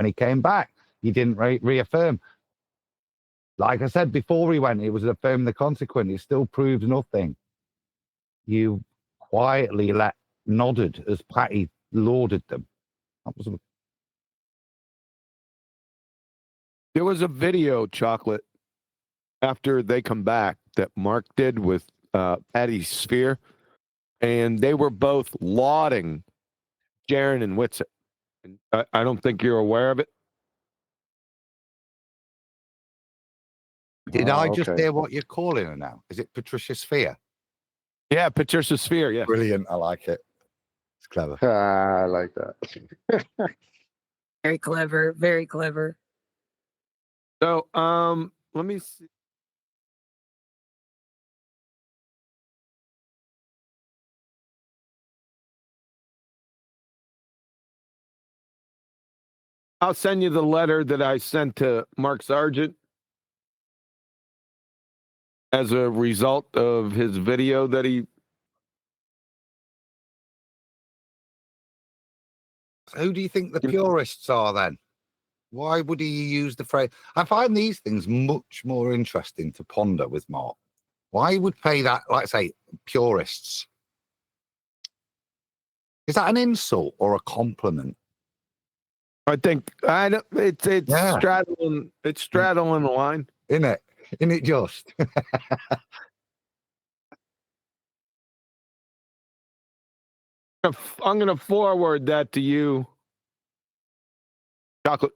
When he came back, he didn't reaffirm. Like I said before he went, it was affirming the consequence. It still proves nothing. You quietly nodded as Patty lauded them. That was There was a video, Chocolate, after they come back that Mark did with Patty's Sphere, and they were both lauding Jaron and Whitsitt. I don't think you're aware of it. Did I just hear what you're calling her now? Is it Patricia Sphere? Yeah, Patricia Sphere, yeah. Brilliant. I like it. It's clever. I like that. Very clever. Very clever. So, let me see. I'll send you the letter that I sent to Mark Sargent as a result of his video that he. Who do you think the purists are then? Why would he use the phrase? I find these things much more interesting to ponder with Mark. Why would pay that, like say, purists? Is that an insult or a compliment? I think it's straddling the line. Isn't it? Isn't it just? I'm going to forward that to you, Chocolate.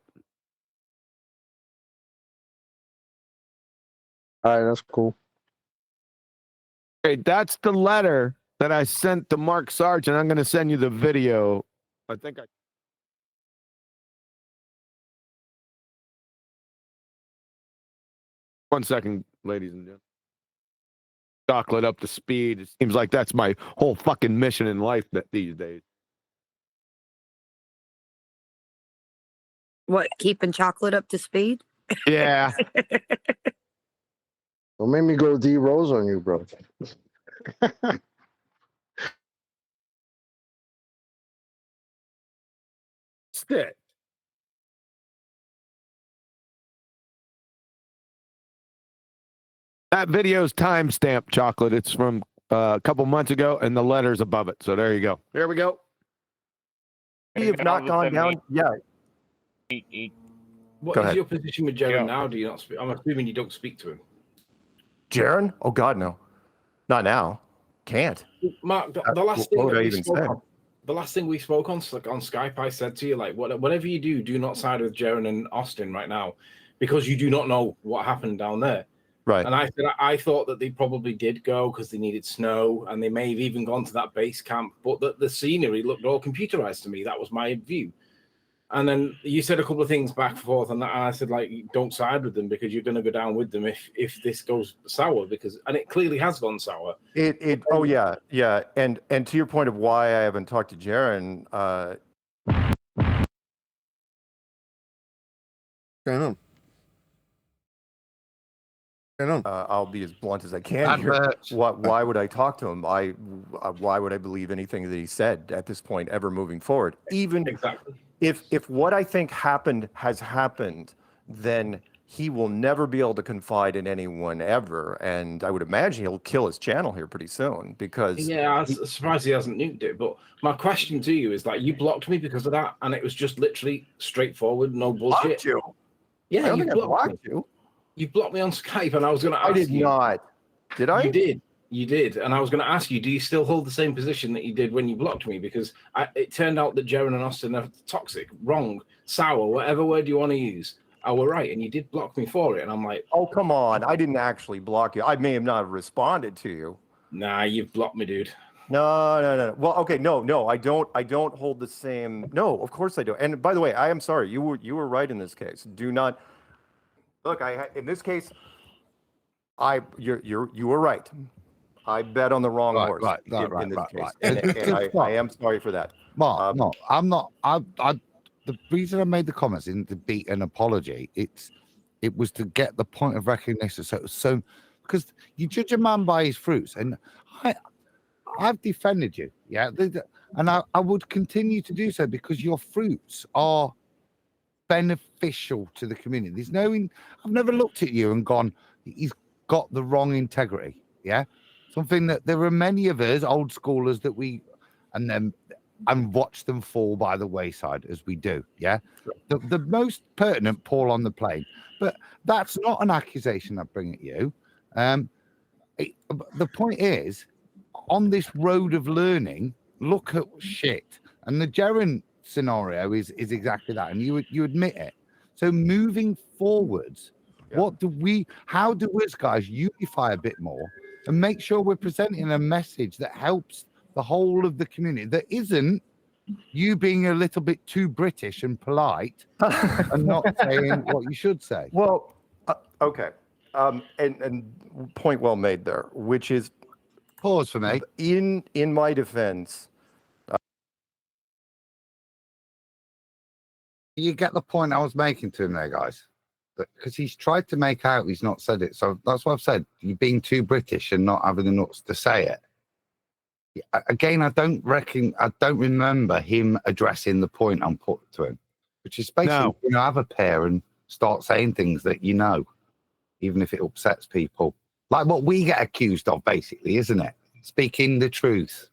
All right, that's cool. Okay, that's the letter that I sent to Mark Sargent. I'm going to send you the video. I think I. One second, ladies and gentlemen. Chocolate up to speed. It seems like that's my whole fucking mission in life these days. What, keeping chocolate up to speed? Yeah. Don't make me go D Rose on you, bro. Stick. That video's timestamped, Chocolate. It's from a couple months ago, and the letter's above it. So there you go. There we go. We have not gone down. Yeah. What is your position with Jaron now? Do you not speak? I'm assuming you don't speak to him. Jaron? Oh God, no. Not now. Can't. Mark, the last thing the last thing we spoke on Skype, I said to you, like, whatever you do not side with Jaron and Austin right now, because you do not know what happened down there. Right. And I said I thought that they probably did go because they needed snow, and they may have even gone to that base camp, but the scenery looked all computerized to me. That was my view. And then you said a couple of things back and forth on that, and I said, like, don't side with them because you're going to go down with them if this goes sour, and it clearly has gone sour. Oh yeah. And to your point of why I haven't talked to Jaron, I'll be as blunt as I can here. Why would I talk to him? Why would I believe anything that he said at this point ever moving forward? Even exactly. If what I think happened has happened, then he will never be able to confide in anyone ever. And I would imagine he'll kill his channel here pretty soon because... Yeah, I was surprised he hasn't nuked it. But my question to you is, like, you blocked me because of that, and it was just literally straightforward, no bullshit. Blocked you? Yeah, I don't think I blocked you. You blocked me on Skype, and I was going to ask you. I did not. Did I? You did. And I was going to ask you, do you still hold the same position that you did when you blocked me? Because it turned out that Jaron and Austin are toxic, wrong, sour, whatever word you want to use. I were right, and you did block me for it. And I'm like, oh, come on. I didn't actually block you. I may have not responded to you. Nah, you've blocked me, dude. No. Well, okay, no. I don't hold the same. No, of course I do. And by the way, I am sorry. You were right in this case. Do not look. In this case, you were right. I bet on the wrong horse in this case. And I am sorry for that. Mark, no, I'm not. The reason I made the comments in to be an apology, it was to get the point of recognition. So because you judge a man by his fruits, and I've defended you, yeah, and I would continue to do so because your fruits are beneficial to the community. There's no, I've never looked at you and gone, he's got the wrong integrity. Yeah. Something that there are many of us old schoolers that we, and watch them fall by the wayside as we do. Yeah. The most pertinent Paul on the plane, but that's not an accusation I bring at you. The point is, on this road of learning, look at shit. And the Jaren scenario is exactly that. And you admit it. So moving forwards, how do us guys unify a bit more and make sure we're presenting a message that helps the whole of the community, that isn't you being a little bit too British and polite and not saying what you should say? Well, okay. And point well made there, which is, pause for me. In my defense, you get the point I was making to him there, guys? Because he's tried to make out he's not said it. So that's what I've said. You're being too British and not having the nuts to say it. Again, I don't remember him addressing the point I'm put to him, which is basically, have a pair and start saying things that you know, even if it upsets people. Like what we get accused of, basically, isn't it? Speaking the truth.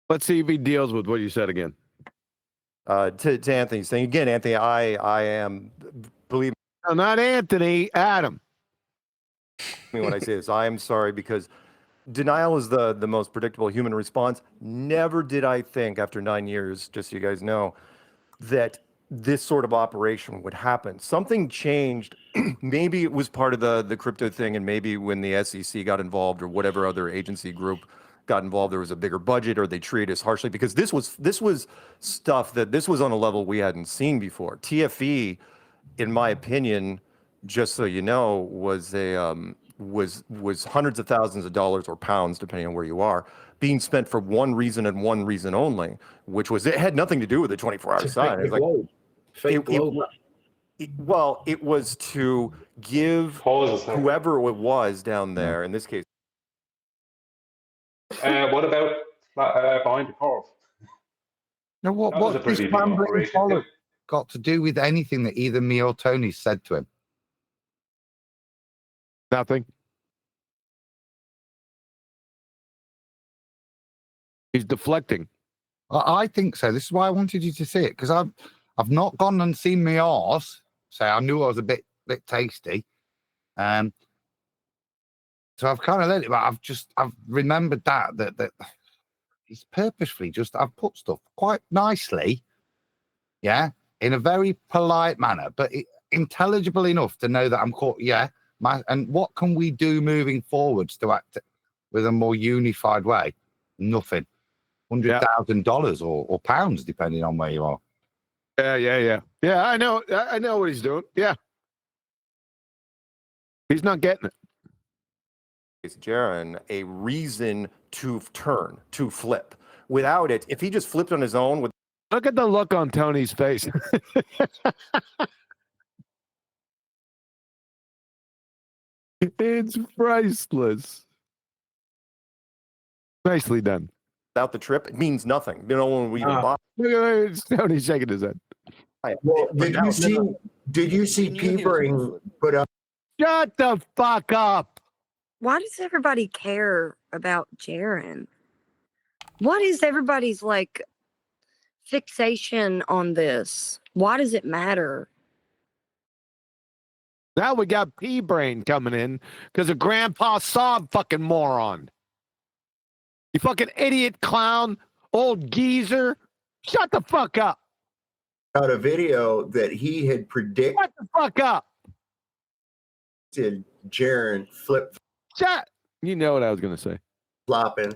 Let's see if he deals with what you said again. To Anthony's thing again, Anthony, I am, believe No, not Anthony, Adam. me when I say this. I am sorry, because denial is the most predictable human response. Never did I think, after 9 years, just so you guys know, that this sort of operation would happen. Something changed. Maybe it was part of the crypto thing, and maybe when the SEC got involved or whatever other agency group got involved, there was a bigger budget, or they treated us harshly, because this was stuff that this was on a level we hadn't seen before. TFE, in my opinion, just so you know, was was hundreds of thousands of dollars or pounds, depending on where you are, being spent for one reason and one reason only, which was, it had nothing to do with the 24-hour sign. It was like, it was to give whoever it was down there, in this case. What about behind the curve? Now, what this rambling follow got to do with anything that either me or Tony said to him? Nothing. He's deflecting. I think so. This is why I wanted you to see it, because I've not gone and seen my arse. So I knew I was a bit tasty. So I've kind of let it, but I've remembered that he's purposefully I've put stuff quite nicely, yeah, in a very polite manner, but intelligible enough to know that I'm caught, yeah. And what can we do moving forwards to act with a more unified way? Nothing. $100,000 or pounds, depending on where you are. Yeah. I know what he's doing. Yeah, he's not getting it. Jaren, a reason to turn, to flip. Without it, if he just flipped on his own, Look at the look on Tony's face. It's priceless. Nicely done. without the trip, it means nothing. You know, when we even bought. Look at Tony's shaking his head. Well, did you see Peebering put up? Shut the fuck up. Why does everybody care about Jaren? What is everybody's like fixation on this? Why does it matter? Now we got P-Brain coming in because of Grandpa Sob fucking moron. You fucking idiot clown, old geezer. Shut the fuck up. Out a video that he had predicted. Shut the fuck up. Jaren flip Shut. You know what I was going to say. flopping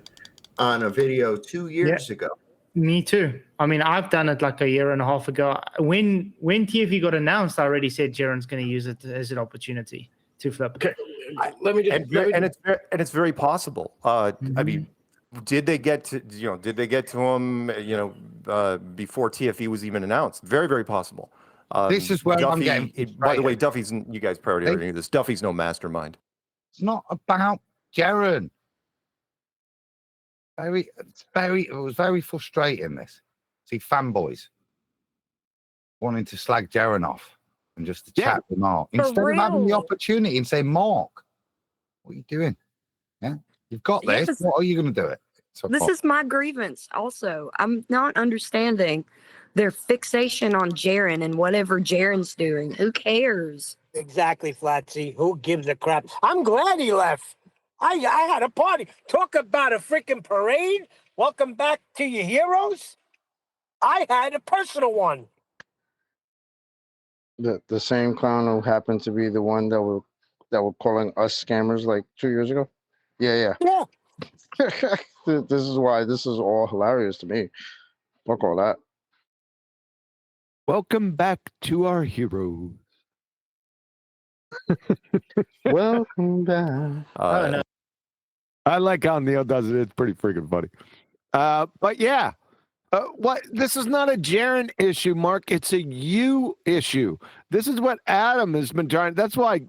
on a video 2 years ago. Me too. I mean, I've done it like a year and a half ago. When TFE got announced, I already said Jaren's going to use it as an opportunity to flip. Okay, let me just. It's very possible. I mean, did they get to him? Before TFE was even announced? Very, very possible. This is where I'm getting. By the way, Duffy's. You guys probably already knew this. Duffy's no mastermind. It's not about Jaren. It was very frustrating. This, see, fanboys wanting to slag Jaren off and just to chat with Mark instead of having the real. opportunity and say, Mark, what are you doing? Yeah, you've got this. Yes. What are you going to do it? So This is my grievance also. I'm not understanding their fixation on Jaren and whatever Jaren's doing. Who cares? Exactly, Flatsy. Who gives a crap? I'm glad he left. I had a party. Talk about a freaking parade. Welcome back to your heroes. I had a personal one. The same clown who happened to be the one that were calling us scammers like 2 years ago. Yeah. This is why this is all hilarious to me. Fuck all that. Welcome back to our heroes. Welcome back. I don't know. I like how Neil does it. It's pretty freaking funny. But yeah, what? This is not a Jaren issue, Mark. It's a you issue. This is what Adam has been trying. That's why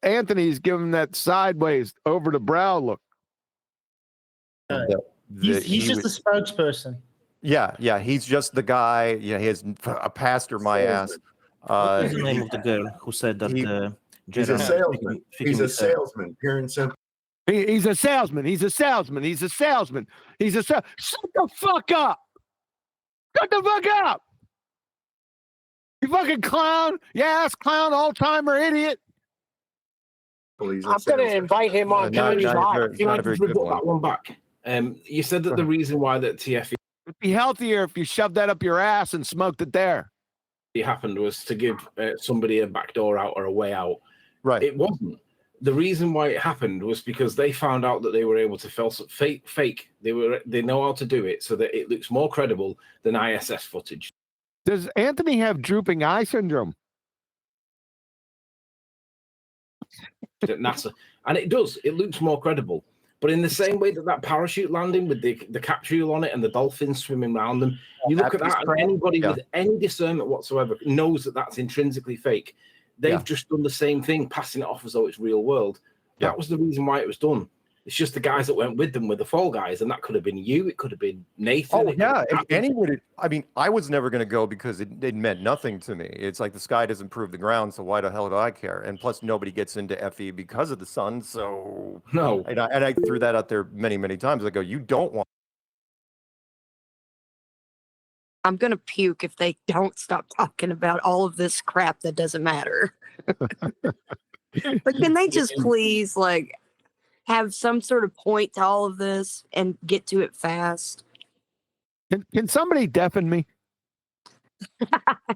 Anthony's giving that sideways over the brow look. He's just a spokesperson. Yeah, he's just the guy. Yeah, he has a pastor, my ass. What is the name of the girl who said that? He's a salesman. He's a salesman, pure and simple. He's a salesman. He's a salesman. He's a salesman. He's a Shut the fuck up. Shut the fuck up. You fucking clown. You ass clown, all-timer idiot. I'm going to invite him on. Can I just report that one back? You said that the reason why that TFE It'd be healthier if you shoved that up your ass and smoked it there. happened was to give somebody a back door out or a way out. Right. It wasn't. The reason why it happened was because they found out that they were able to fake. They know how to do it so that it looks more credible than ISS footage. Does Anthony have drooping eye syndrome? At NASA, and it does. It looks more credible. But in the same way that parachute landing with the capsule on it and the dolphins swimming around them, you look at that, and anybody with any discernment whatsoever knows that that's intrinsically fake. They've just done the same thing, passing it off as though it's real world. That was the reason why it was done. It's just the guys that went with them were the fall guys, and that could have been you. It could have been Nathan. Oh, yeah. If anyone, I mean, I was never going to go because it meant nothing to me. It's like the sky doesn't prove the ground, so why the hell do I care? And plus, nobody gets into FE because of the sun, so... No. And I threw that out there many, many times. I go, you don't want... I'm going to puke if they don't stop talking about all of this crap that doesn't matter. But can they just please, like, have some sort of point to all of this and get to it fast? Can somebody deafen me?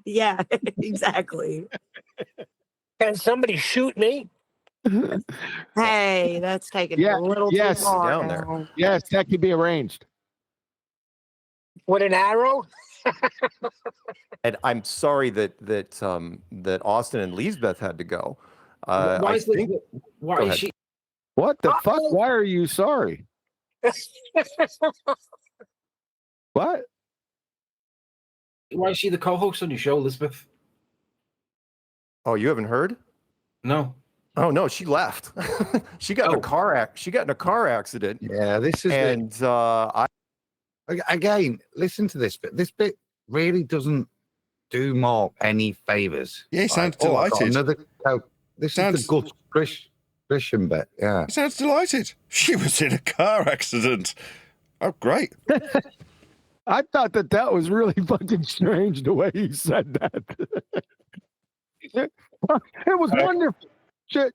Yeah, exactly. Can somebody shoot me? Hey, that's taking a little too far down now. there. Yes, that could be arranged. With an arrow? And I'm sorry that Austin and Lisbeth had to go. Why is she... What the fuck? Why are you sorry? What? Why is she the co-host on your show, Elizabeth? Oh, you haven't heard? No. Oh no, she left. She got in a car She got in a car accident. Yeah, this is again. Listen to this bit. This bit really doesn't do Mark any favors. Yeah, he sounds delighted. This is the Christian bit. Yeah, he sounds delighted. She was in a car accident. Oh, great. I thought that was really fucking strange the way he said that. It was wonderful.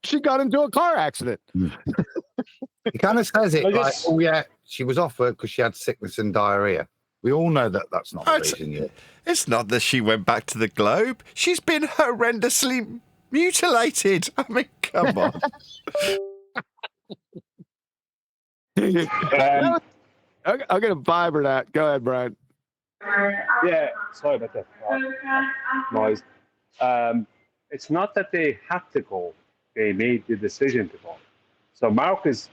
She got into a car accident. He kind of says it like, oh yeah, she was off work because she had sickness and diarrhea. We all know that that's not the reason yet. It's not that she went back to the globe. She's been horrendously mutilated. I mean, come on. I'll get a vibe for that. Go ahead, Brian. Yeah, sorry about that noise. It's not that they had to go; they made the decision to go. So Mark is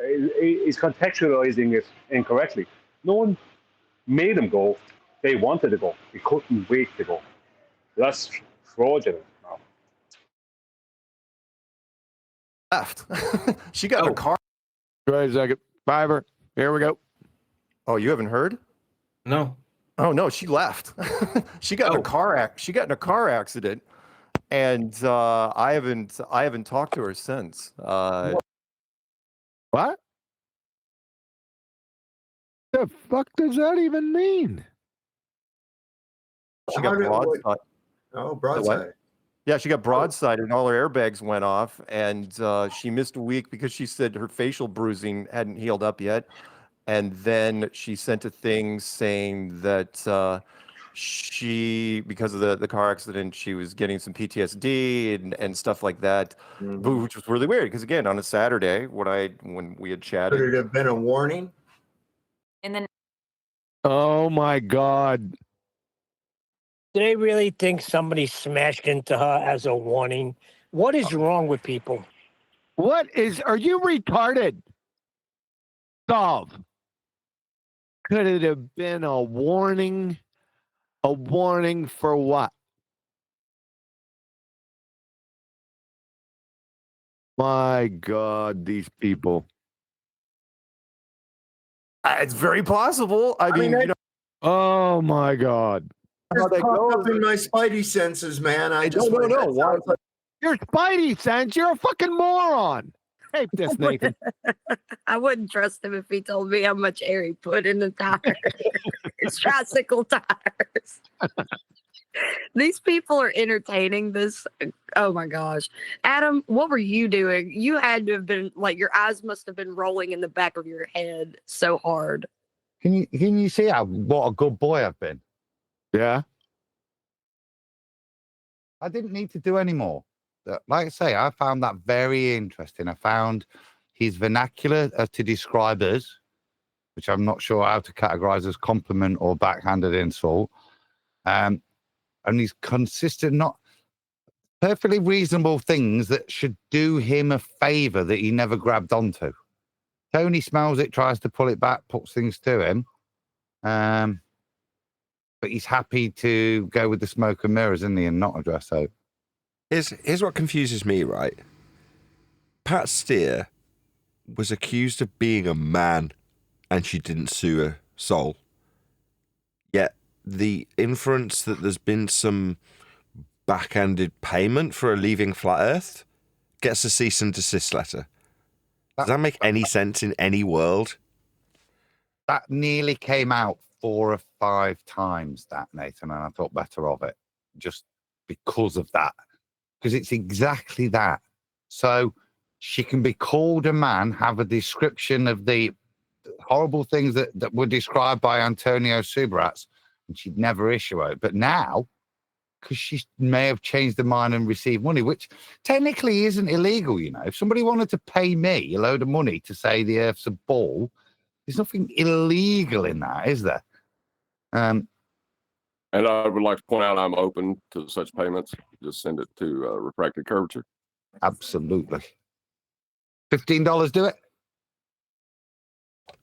contextualizing it incorrectly. No one made them go; they wanted to go. They couldn't wait to go. That's fraudulent. Left. She got in a car. Wait a second. Fiverr. Here we go. Oh, you haven't heard? No. Oh no, she left. She got in a car accident, and I haven't talked to her since. What? The fuck does that even mean? She got broadside. Oh, broadside. Yeah, she got broadside and all her airbags went off, and she missed a week because she said her facial bruising hadn't healed up yet. And then she sent a thing saying that she, because of the car accident, she was getting some PTSD and stuff like that, which was really weird. Because again, on a Saturday, when we had chatted, Could it have been a warning? And then Oh my God. Do they really think somebody smashed into her as a warning? What is wrong with people? Are you retarded? Solve. Could it have been a warning? A warning for what? My God, these people. it's very possible. I mean, you know, Oh my God. how It's that popped goes. up in my spidey senses, man. I just No. that Why? sounds like- Your spidey sense, you're a fucking moron. Tape this, Nathan. I wouldn't trust him if he told me how much air he put in the tires. It's tricycle tires. These people are entertaining this. Oh my gosh. Adam, what were you doing? You had to have been like your eyes must have been rolling in the back of your head so hard. Can you see what a good boy I've been? Yeah. I didn't need to do any more. Like I say, I found that very interesting. I found his vernacular to describe us, which I'm not sure how to categorize as compliment or backhanded insult. And these consistent, not perfectly reasonable things that should do him a favor that he never grabbed onto. Tony smells it, tries to pull it back, puts things to him. But he's happy to go with the smoke and mirrors, isn't he, and not address hope. Here's what confuses me, right? Pat Steer was accused of being a man and she didn't sue a soul. Yet the inference that there's been some backhanded payment for a leaving Flat Earth gets a cease and desist letter. Does that make any sense in any world? That nearly came out 4 or 5 times, that, Nathan, and I thought better of it just because of that. Because it's exactly that. So she can be called a man, have a description of the horrible things that were described by Antonio Subirats, and she'd never issue it. But now, because she may have changed her mind and received money, which technically isn't illegal, you know. If somebody wanted to pay me a load of money to say the Earth's a ball, there's nothing illegal in that, is there? And I would like to point out I'm open to such payments. Just send it to Refracted Curvature. Absolutely. $15 do it?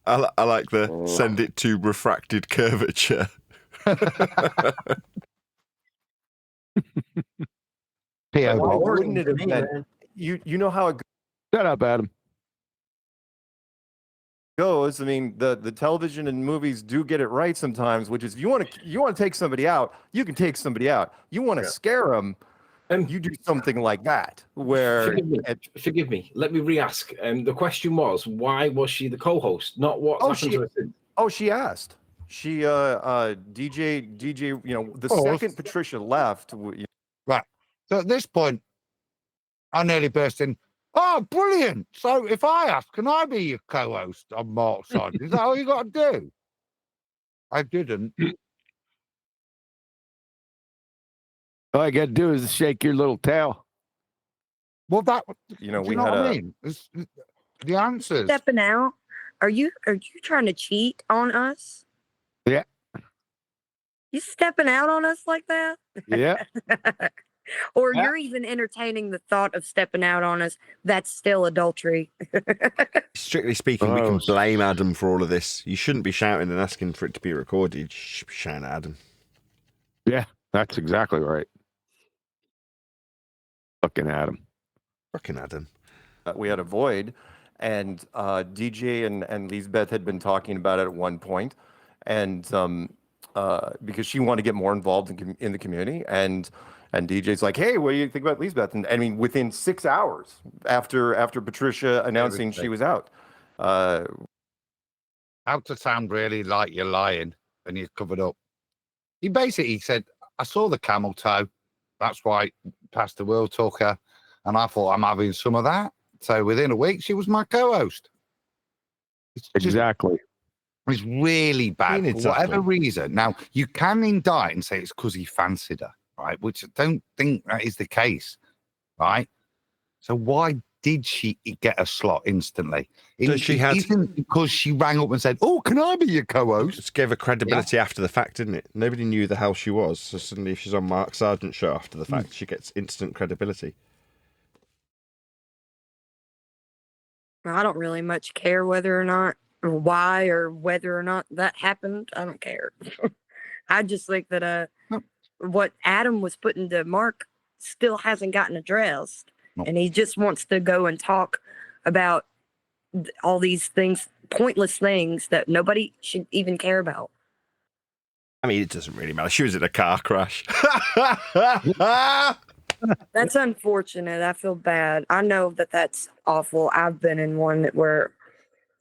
I like the send it to Refracted Curvature. P.O. Why Box. wouldn't it have been? You know how it Shut up, Adam. goes. I mean, the television and movies do get it right sometimes, which is you want to take somebody out, you can take somebody out. You want to scare them, and you do something like that. Where forgive me. Let me re-ask. The question was, why was she the co-host? Not what happened to her since. Oh, she asked. She DJ. You know, the second Patricia left. Right. So at this point, I nearly burst in. Oh, brilliant. So if I ask, can I be your co-host on Mark's side? Is that all you got to do? I didn't. All I got to do is shake your little tail. Well, that, you know, do we you know had what I a. mean? It's, the answers. Stepping out. Are you trying to cheat on us? Yeah. You stepping out on us like that? Yeah. Or you're even entertaining the thought of stepping out on us. That's still adultery. Strictly speaking, we can blame Adam for all of this. You shouldn't be shouting and asking for it to be recorded. You should be shouting at Adam. Yeah, that's exactly right. Fucking Adam. Fucking Adam. We had a void, and DJ and Lisbeth had been talking about it at one point, and because she wanted to get more involved in the community, and DJ's like, hey, what do you think about Lisbeth? And I mean, within 6 hours after Patricia announcing she was out. How to sound really like you're lying and you're covered up. He basically said, I saw the camel toe. That's why Pastor Will took her. And I thought, I'm having some of that. So within a week, she was my co-host. Exactly. It's really bad for whatever reason. Now, you can indict and say it's because he fancied her, right? Which I don't think that is the case, right? So why did she get a slot instantly? Isn't because she rang up and said, oh, can I be your co-host? Just gave her credibility after the fact, didn't it? Nobody knew the hell she was. So suddenly if she's on Mark Sargent's show after the fact, she gets instant credibility. I don't really much care whether or not, or why, or whether or not that happened. I don't care. I just think that what Adam was putting to Mark still hasn't gotten addressed. And he just wants to go and talk about all these things, pointless things that nobody should even care about. I mean, it doesn't really matter. She was in a car crash. That's unfortunate. I feel bad. I know that that's awful. I've been in one where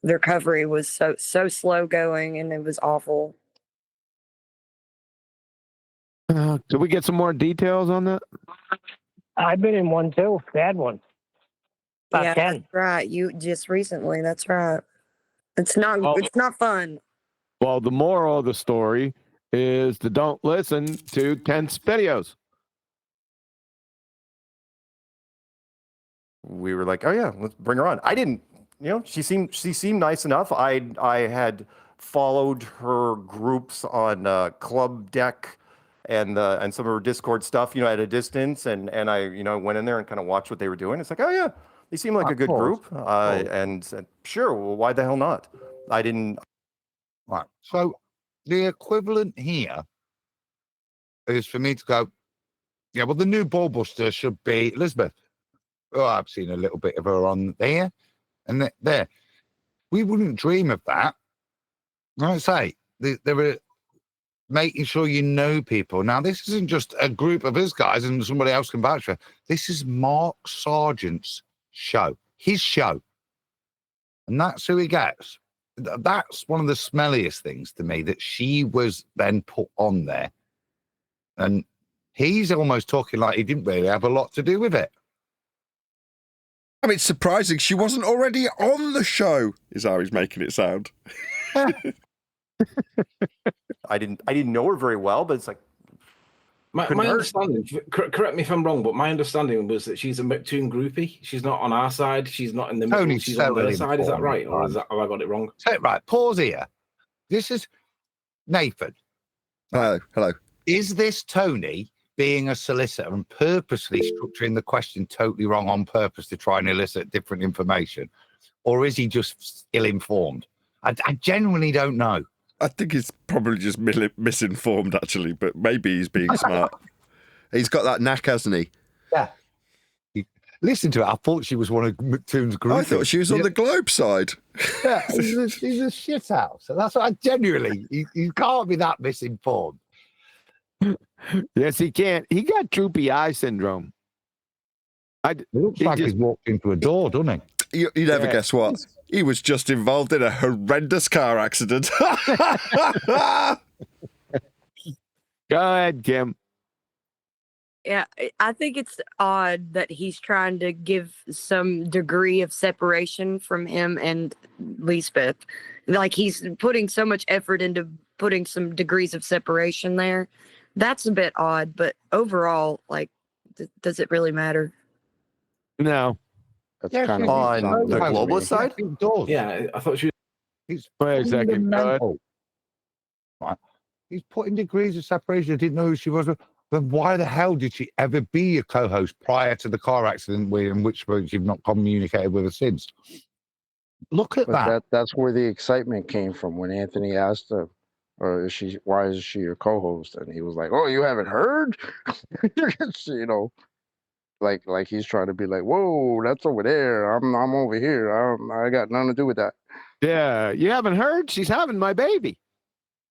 the recovery was so slow going, and it was awful. Did we get some more details on that? I've been in one too, bad one. About 10. That's right. You just recently. That's right. It's not. It's not fun. Well, the moral of the story is to don't listen to tense videos. We were like, oh yeah, let's bring her on. I didn't, she seemed nice enough. I had followed her groups on Club Deck and some of her Discord stuff, at a distance, and I went in there and kind of watched what they were doing. It's like, oh yeah, they seem like a good group, and said, sure, well, why the hell not? I didn't. Right. So the equivalent here is for me to go, yeah, well, the new ballbuster should be Elizabeth. Oh, I've seen a little bit of her on there and there. We wouldn't dream of that. Like I say, they were making sure you know people. Now, this isn't just a group of us guys and somebody else can vouch for. This is Mark Sargent's show, his show. And that's who he gets. That's one of the smelliest things to me, that she was then put on there. And he's almost talking like he didn't really have a lot to do with it. I mean, it's surprising she wasn't already on the show, is how he's making it sound. I didn't know her very well, but it's like my understanding. Correct me if I'm wrong, but my understanding was that she's a Neptune groupie. She's not on our side. She's not in the middle. She's on their side. Is that right, or have I got it wrong? Right. Pause here. This is Nathan. Hello. Is this Tony being a solicitor and purposely structuring the question totally wrong on purpose to try and elicit different information? Or is he just ill-informed? I genuinely don't know. I think he's probably just misinformed, actually, but maybe he's being smart. He's got that knack, hasn't he? Yeah. Listen to it. I thought she was one of McToon's group. I thought she was on the Globe side. Yeah, he's a shit house. So that's what I genuinely, he can't be that misinformed. Yes, he can. He got droopy eye syndrome. It looks like he's walked into a door, doesn't he? You never guess what? He was just involved in a horrendous car accident. Go ahead, Kim. Yeah, I think it's odd that he's trying to give some degree of separation from him and Lisbeth. Like, he's putting so much effort into putting some degrees of separation there. That's a bit odd, but overall, like, does it really matter? No. That's kind of on the globalist side. Yeah, I thought she. He's wait a second. Right. He's putting degrees of separation. I didn't know who she was. Then why the hell did she ever be a co-host prior to the car accident, in which you've not communicated with her since? Look at that. That's where the excitement came from when Anthony asked her, or why is she your co-host? And he was like, oh, you haven't heard? like he's trying to be like, whoa, that's over there. I'm over here. I got nothing to do with that. Yeah, you haven't heard? She's having my baby.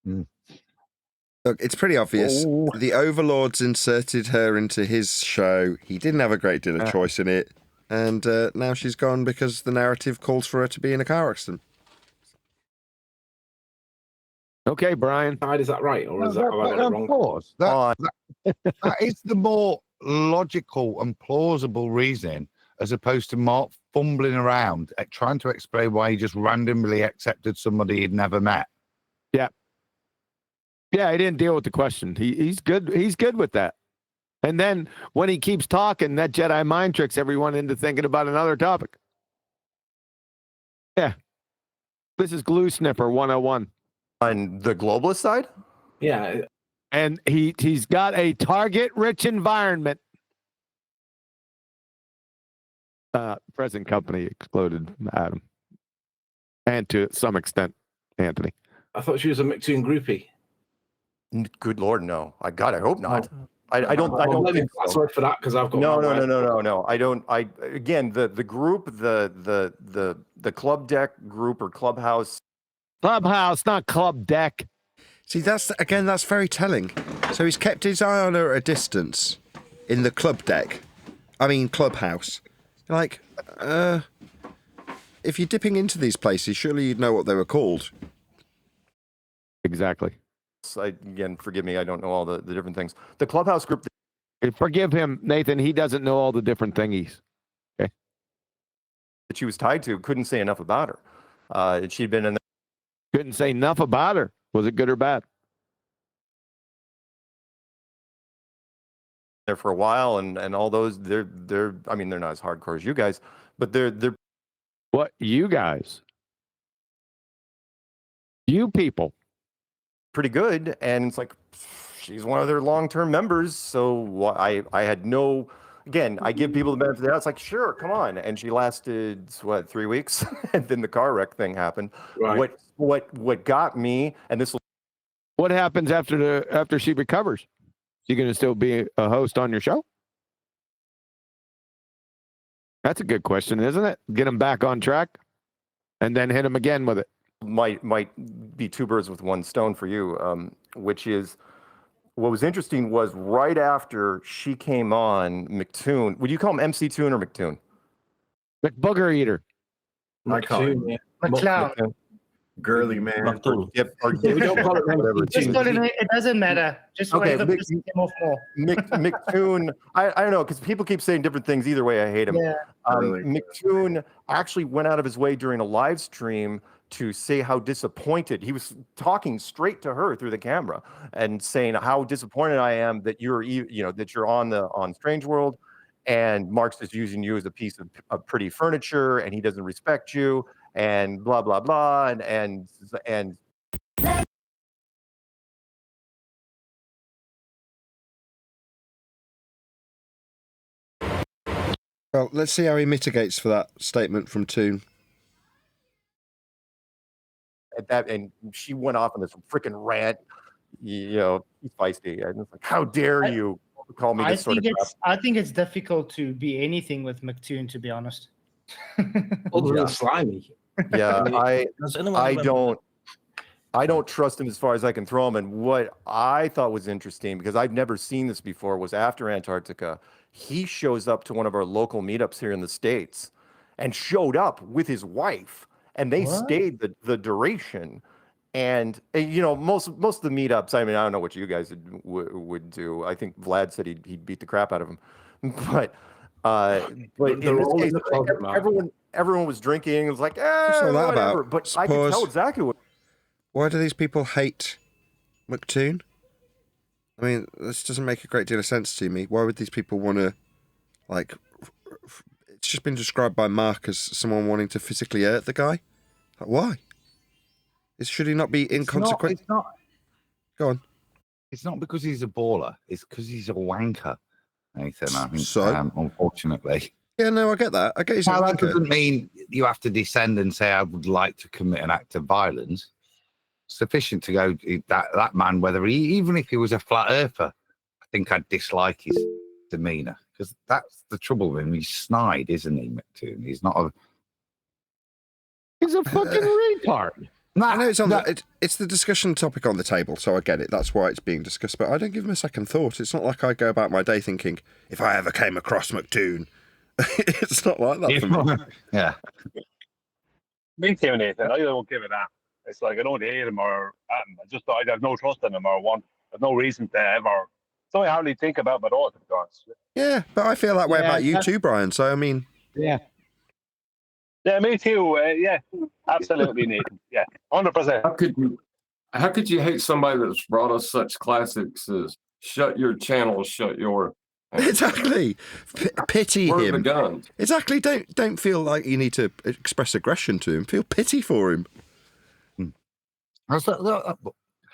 Look, it's pretty obvious. Oh. The overlords inserted her into his show. He didn't have a great deal of choice in it. And now she's gone because the narrative calls for her to be in a car accident. Okay, Brian. Is that right? Or is that, have I got it wrong? Of course. That is the more logical and plausible reason, as opposed to Mark fumbling around at trying to explain why he just randomly accepted somebody he'd never met. Yeah. Yeah, he didn't deal with the question. He's good. He's good with that. And then when he keeps talking, that Jedi mind tricks everyone into thinking about another topic. Yeah. This is Glue Sniffer 101. On the globalist side? Yeah. And he's got a target-rich environment. Present company exploded, Adam. And to some extent, Anthony. I thought she was a McToon groupie. Good Lord, no. I hope not. I don't think so. Sorry for that, because I've got no. I don't. Again, the group, the club deck group or clubhouse. Clubhouse, not club deck. See, that's very telling. So he's kept his eye on her at a distance in the clubhouse. Like, if you're dipping into these places, surely you'd know what they were called. Exactly. Again, forgive me, I don't know all the different things. The clubhouse group. Forgive him, Nathan. He doesn't know all the different thingies. Okay. That she was tied to, couldn't say enough about her. She'd been in. Couldn't say enough about her. Was it good or bad? There for a while, and all those. They're. I mean, they're not as hardcore as you guys, but they're. What, you guys? You people. Pretty good, and it's like she's one of their long-term members, so I had no. Again, I give people the benefit of the doubt. It's like, sure, come on, and she lasted 3 weeks, and then the car wreck thing happened. Right. What got me, and this. What happens after she recovers? She going to still be a host on your show? That's a good question, isn't it? Get him back on track, and then hit him again with it. Might be two birds with one stone for you, which is what was interesting was right after she came on, McToon. Would you call him MC Toon or McToon? McBooger Eater. McClown. Yeah. McClown. Girly man. Yep. We don't call it Whatever. Just put it doesn't matter. Just Okay, whatever pisses him off more. McToon. I don't know, because people keep saying different things. Either way, I hate him. Yeah. McToon actually went out of his way during a live stream to say how disappointed he was, talking straight to her through the camera and saying how disappointed I am that you're on Strange World, and Mark's just using you as a piece of pretty furniture, and he doesn't respect you, and blah blah blah, and Well, let's see how he mitigates for that statement from Toon. at that, and she went off on this freaking rant. She's feisty. And it's like, how dare you call me this sort of crap? I think it's difficult to be anything with McToon, to be honest. Other than slimy. Yeah, I don't trust him as far as I can throw him. And what I thought was interesting, because I've never seen this before, was after Antarctica, he shows up to one of our local meetups here in the States and showed up with his wife, and they stayed the duration. And most of the meetups, I mean, I don't know what you guys would do. I think Vlad said he'd beat the crap out of him, but in this case, everyone was drinking. It was like, whatever. But I could tell exactly what. Why do these people hate McToon? I mean, this doesn't make a great deal of sense to me. Why would these people want to, it's just been described by Mark as someone wanting to physically hurt the guy. Why? Should he not be inconsequential? It's not. Go on. It's not because he's a baller. It's because he's a wanker, Nathan. I think, so? Unfortunately. Yeah, no, I get that. I get he's a that wanker. doesn't mean you have to descend and say, I would like to commit an act of violence. Sufficient to go that man, even if he was a flat earther, I think I'd dislike his demeanor. Because that's the trouble with him. He's snide, isn't he, McToon? He's not a. He's a fucking retard. I know it's the discussion topic on the table, so I get it. That's why it's being discussed. But I don't give him a second thought. It's not like I go about my day thinking, if I ever came across McToon. It's not like that for me. Yeah. Me too, Nathan. I don't give it that. It's like I don't hate him or I have no trust in him or there's no reason to ever. It's only hardly think about my daughter, to be honest. Yeah, but I feel that way about you too, Brian. So I mean, yeah, me too. Yeah, absolutely, Nathan. Yeah, 100%. How could you hate somebody that's brought us such classics as "Shut Your Channel, Shut Your"? Exactly. Pity Where are the him. guns? Exactly. Don't feel like you need to express aggression to him. Feel pity for him.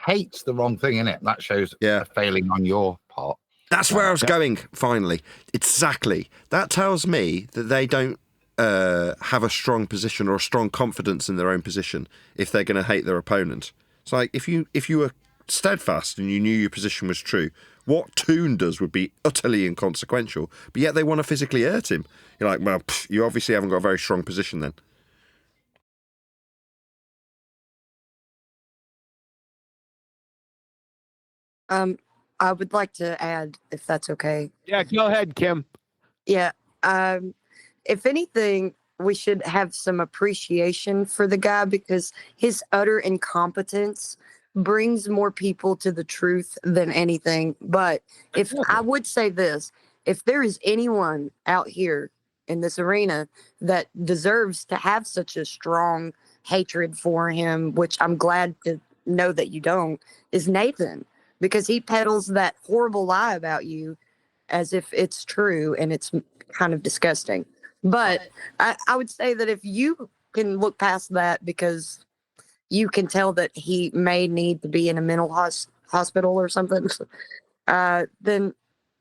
Hate's the wrong thing, innit? That shows a failing on your part. That's where I was going, finally. Exactly. That tells me that they don't have a strong position or a strong confidence in their own position if they're going to hate their opponent. It's like, if you were steadfast and you knew your position was true, what Toon does would be utterly inconsequential, but yet they want to physically hurt him. You're like, well, you obviously haven't got a very strong position then. I would like to add, if that's okay. Yeah, go ahead, Kim. Yeah. If anything, we should have some appreciation for the guy because his utter incompetence brings more people to the truth than anything. But if I would say this, if there is anyone out here in this arena that deserves to have such a strong hatred for him, which I'm glad to know that you don't, is Nathan, because he peddles that horrible lie about you as if it's true, and it's kind of disgusting. But I would say that if you can look past that because you can tell that he may need to be in a mental hospital or something, then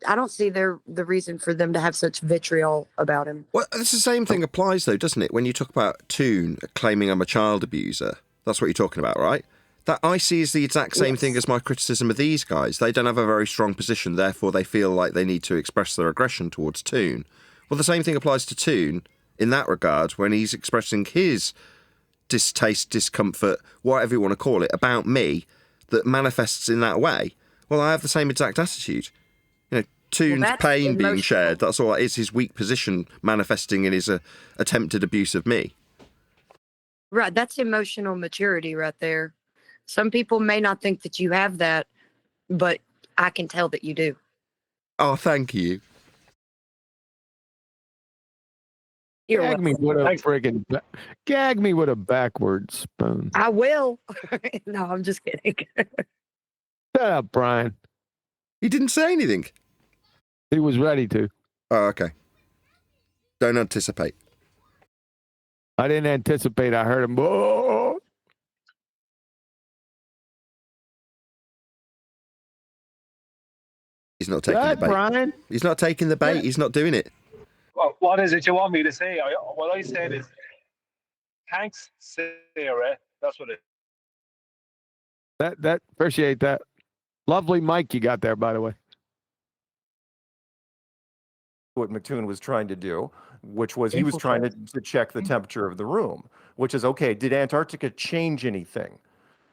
I don't see the reason for them to have such vitriol about him. Well, it's the same thing applies, though, doesn't it? When you talk about Toon claiming I'm a child abuser, that's what you're talking about, right? That I see is the exact same thing as my criticism of these guys. They don't have a very strong position, therefore they feel like they need to express their aggression towards Toon. Well, the same thing applies to Toon in that regard when he's expressing his distaste, discomfort, whatever you want to call it, about me that manifests in that way. Well, I have the same exact attitude. You know, Toon's pain being shared, that's all it is, his weak position manifesting in his attempted abuse of me. Right, that's emotional maturity right there. Some people may not think that you have that, but I can tell that you do. Oh, thank you. Gag me with a backwards spoon. I will. No, I'm just kidding. Shut up, Brian. He didn't say anything. He was ready to. Oh, okay. Don't anticipate. I didn't anticipate. I heard him. Whoa. He's not taking the bait. Brian? He's not taking the bait. Yeah. He's not doing it. Well, what is it you want me to say? What I said is, thanks, Sarah. That's what it is. That appreciate that. Lovely mic you got there, by the way. What McToon was trying to do, which was he was trying to check the temperature of the room, which is okay. Did Antarctica change anything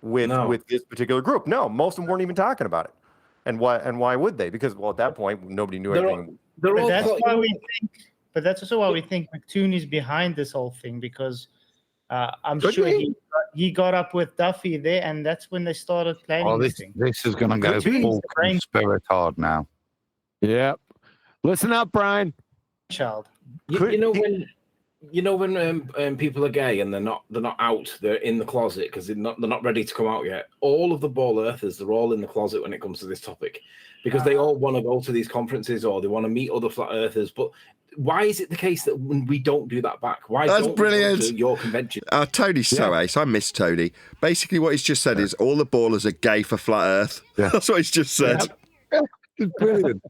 with this particular group? No, most of them weren't even talking about it. And why would they? Because, well, at that point, nobody knew anything. But that's also why we think McToon is behind this whole thing, because I'm sure he got up with Duffy there, and that's when they started planning this thing. This is going to go full conspiratard now. Yep. Listen up, Brian. Child. You know when people are gay and they're not out, they're in the closet because they're not ready to come out yet. All of the ball earthers, they're all in the closet when it comes to this topic, because they all want to go to these conferences or they want to meet other flat earthers. But why is it the case that when we don't do that back? Why That's don't brilliant. we go to your convention? Tony's so ace. I miss Tony. Basically, what he's just said is all the ballers are gay for flat Earth. Yeah. That's what he's just said. It's brilliant.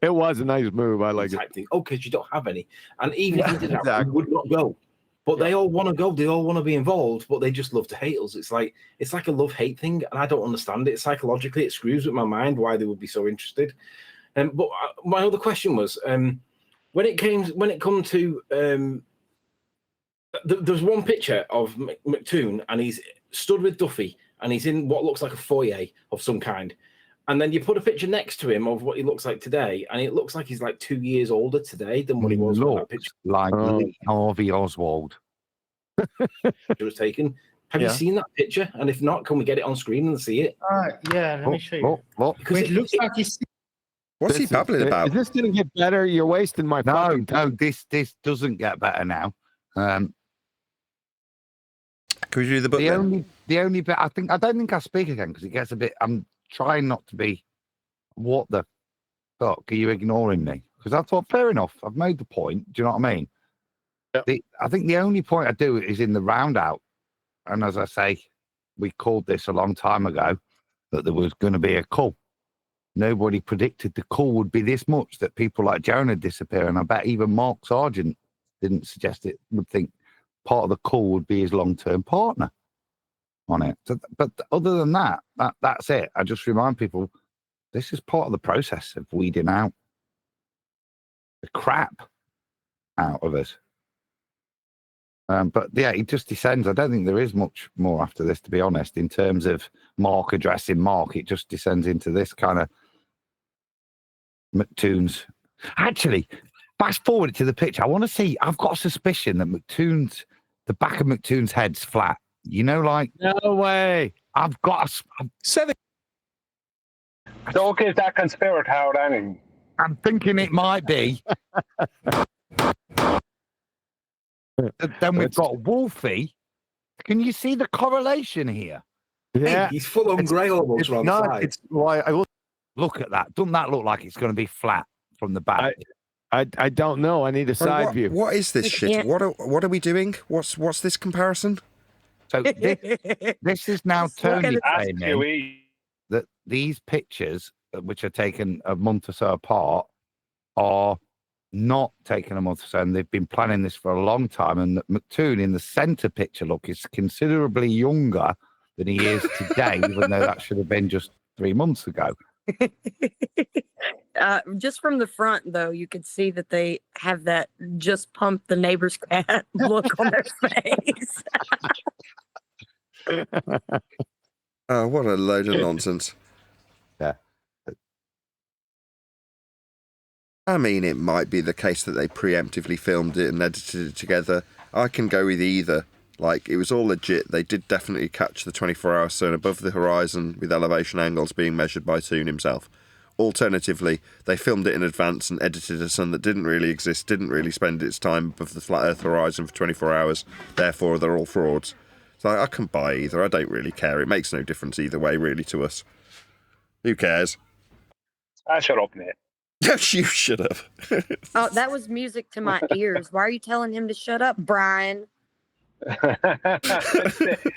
It was a nice move. I like it. Oh, because you don't have any. And even if you did that, we would not go. But they all want to go. They all want to be involved, but they just love to hate us. It's like a love-hate thing, and I don't understand it. Psychologically, it screws with my mind why they would be so interested. But my other question was, when it come to there's one picture of McToon, and he's stood with Duffy, and he's in what looks like a foyer of some kind. And then you put a picture next to him of what he looks like today, and it looks like he's like 2 years older today than what he was when that picture like Lee Harvey Oswald. was taken. Have you seen that picture? And if not, can we get it on screen and see it? Yeah, let me show you. Because It looks like he's. What's he babbling about? Is this going to get better? You're wasting my fucking time. No, this doesn't get better now. Can we do the book? The only bit I don't think I speak again because it gets a bit. I'm trying not to be. What the fuck are you ignoring me? Because I thought fair enough. I've made the point. Do you know what I mean? Yep. I think the only point I do is in the round out, and as I say, we called this a long time ago that there was going to be a cull. Nobody predicted the cull would be this much, that people like Jonah disappear, and I bet even Mark Sargent didn't suggest it. Would think part of the cull would be his long-term partner on it. So, but other than that, that's it. I just remind people this is part of the process of weeding out the crap out of us. But yeah, it just descends. I don't think there is much more after this, to be honest, in terms of Mark addressing Mark. It just descends into this kind of McToon's. Actually, fast forward to the picture. I want to see. I've got a suspicion that the back of McToon's head's flat. You know, like no way. I've got seven. Don't give that conspirator any. I'm thinking it might be. Then we've got Wolfie. Can you see the correlation here? Yeah, he's full on grey almost around the side. It's why I look at that. Doesn't that look like it's going to be flat from the back? I don't know. I need a side view. What is this shit? What are we doing? What's this comparison? So this is now Tony claiming that these pictures, which are taken a month or so apart, are not taken a month or so, and they've been planning this for a long time. And that McToon in the centre picture look is considerably younger than he is today, even though that should have been just 3 months ago. Just from the front, though, you could see that they have that just pump the neighbor's cat look on their face. Oh, what a load of nonsense. Yeah. I mean, it might be the case that they preemptively filmed it and edited it together. I can go with either. Like, it was all legit. They did definitely catch the 24-hour sun above the horizon with elevation angles being measured by Toon himself. Alternatively, they filmed it in advance and edited a sun that didn't really exist, didn't really spend its time above the flat Earth horizon for 24 hours. Therefore, they're all frauds. So I can buy either. I don't really care. It makes no difference either way, really, to us. Who cares? Shut up, mate. Yes, you shut up. Oh, that was music to my ears. Why are you telling him to shut up, Brian?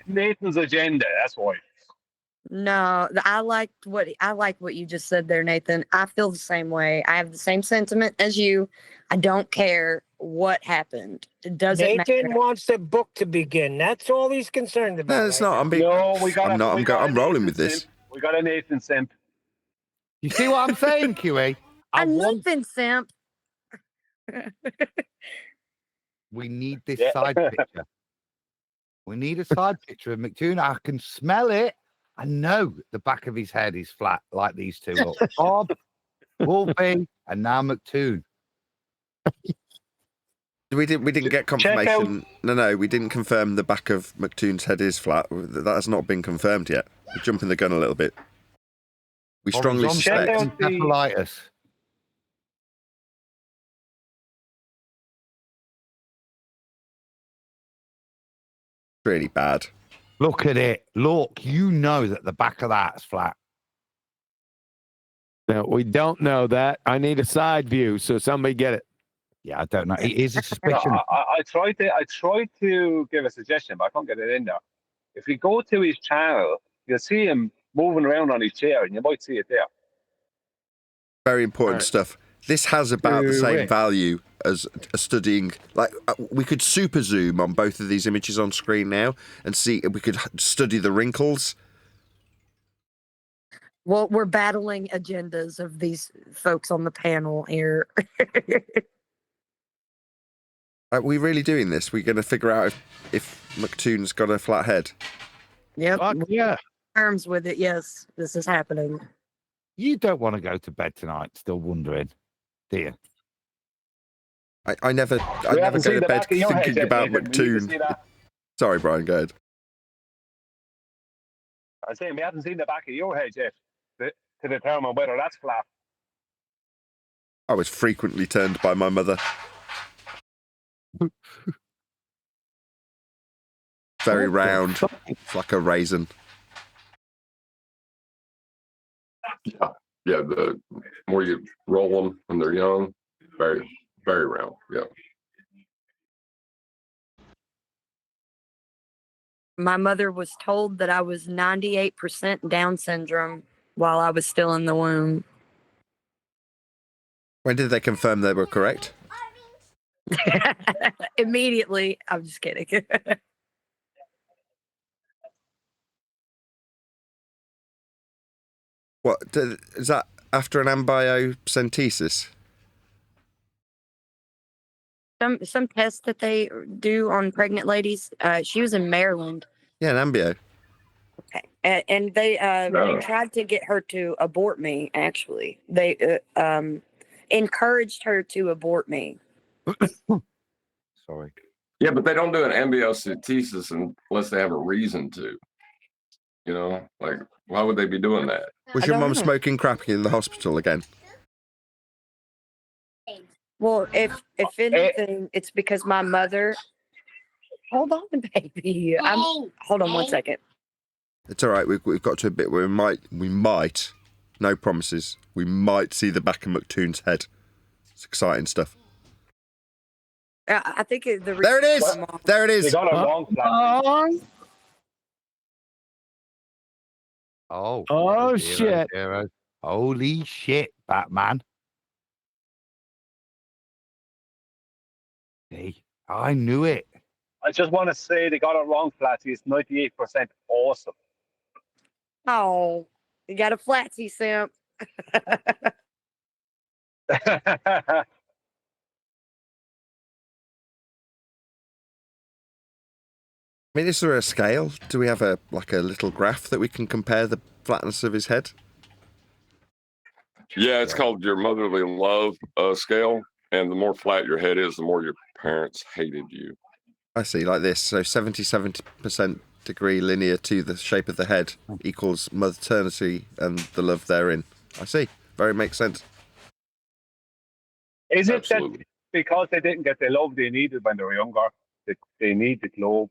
Nathan's agenda, that's why. No, I like what you just said there, Nathan. I feel the same way. I have the same sentiment as you. I don't care what happened. It doesn't Nathan matter. wants the book to begin. That's all he's concerned about. No, it's not. I'm rolling with this. We got a Nathan simp. You see what I'm saying, QE? A Nathan simp. We need this side picture. We need a side picture of McToon. I can smell it. I know the back of his head is flat like these two look. Bob, Wolfie, and now McToon. We didn't get confirmation. No, we didn't confirm the back of McToon's head is flat. That has not been confirmed yet. We're jumping the gun a little bit. We strongly suspect. Encephalitis. Really bad. Look at it. Look, you know that the back of that's flat. No, we don't know that. I need a side view, so somebody get it. Yeah, I don't know. It is a suspicion. I tried to give a suggestion, but I can't get it in there. If you go to his channel, you'll see him moving around on his chair, and you might see it there. Very important stuff. This has about the same value as studying. Like, we could super zoom on both of these images on screen now and see. We could study the wrinkles. Well, we're battling agendas of these folks on the panel here. Are we really doing this? We're going to figure out if McToon's got a flat head. Yep. Fuck yeah. Terms with it. Yes, this is happening. You don't want to go to bed tonight still wondering, do you? I never go to bed thinking about McToon. Sorry, Brian, go ahead. I'm saying we haven't seen the back of your head yet to determine whether that's flat. I was frequently turned by my mother. Very round. It's like a raisin. Yeah, the more you roll them when they're young, very, very round. Yeah. My mother was told that I was 98% Down syndrome while I was still in the womb. When did they confirm they were correct? Immediately. I'm just kidding. What is that after an amniocentesis? Some tests that they do on pregnant ladies. She was in Maryland. Yeah, an ambio. Okay, and they tried to get her to abort me. Actually, they encouraged her to abort me. Sorry. Yeah, but they don't do an amniocentesis unless they have a reason to. You know, like why would they be doing that? Was your mum smoking crack in the hospital again? Well, if anything, it's because my mother. Hold on, baby. Hold on 1 second. It's all right. We've got to a bit where we might, no promises, we might see the back of McToon's head. It's exciting stuff. I think there it is. There it is. They got it wrong, flat. Oh shit. Holy shit, Batman. Hey, I knew it. I just want to say they got it wrong, Flatty. It's 98% awesome. Oh, you got a flatsy simp. I mean, is there a scale? Do we have a little graph that we can compare the flatness of his head? Yeah, it's called your motherly love scale, and the more flat your head is, the more your parents hated you. I see, like this. So 70% degree linear to the shape of the head equals maternity and the love therein. I see. Very makes sense. Is it that because they didn't get the love they needed when they were younger, that they need the globe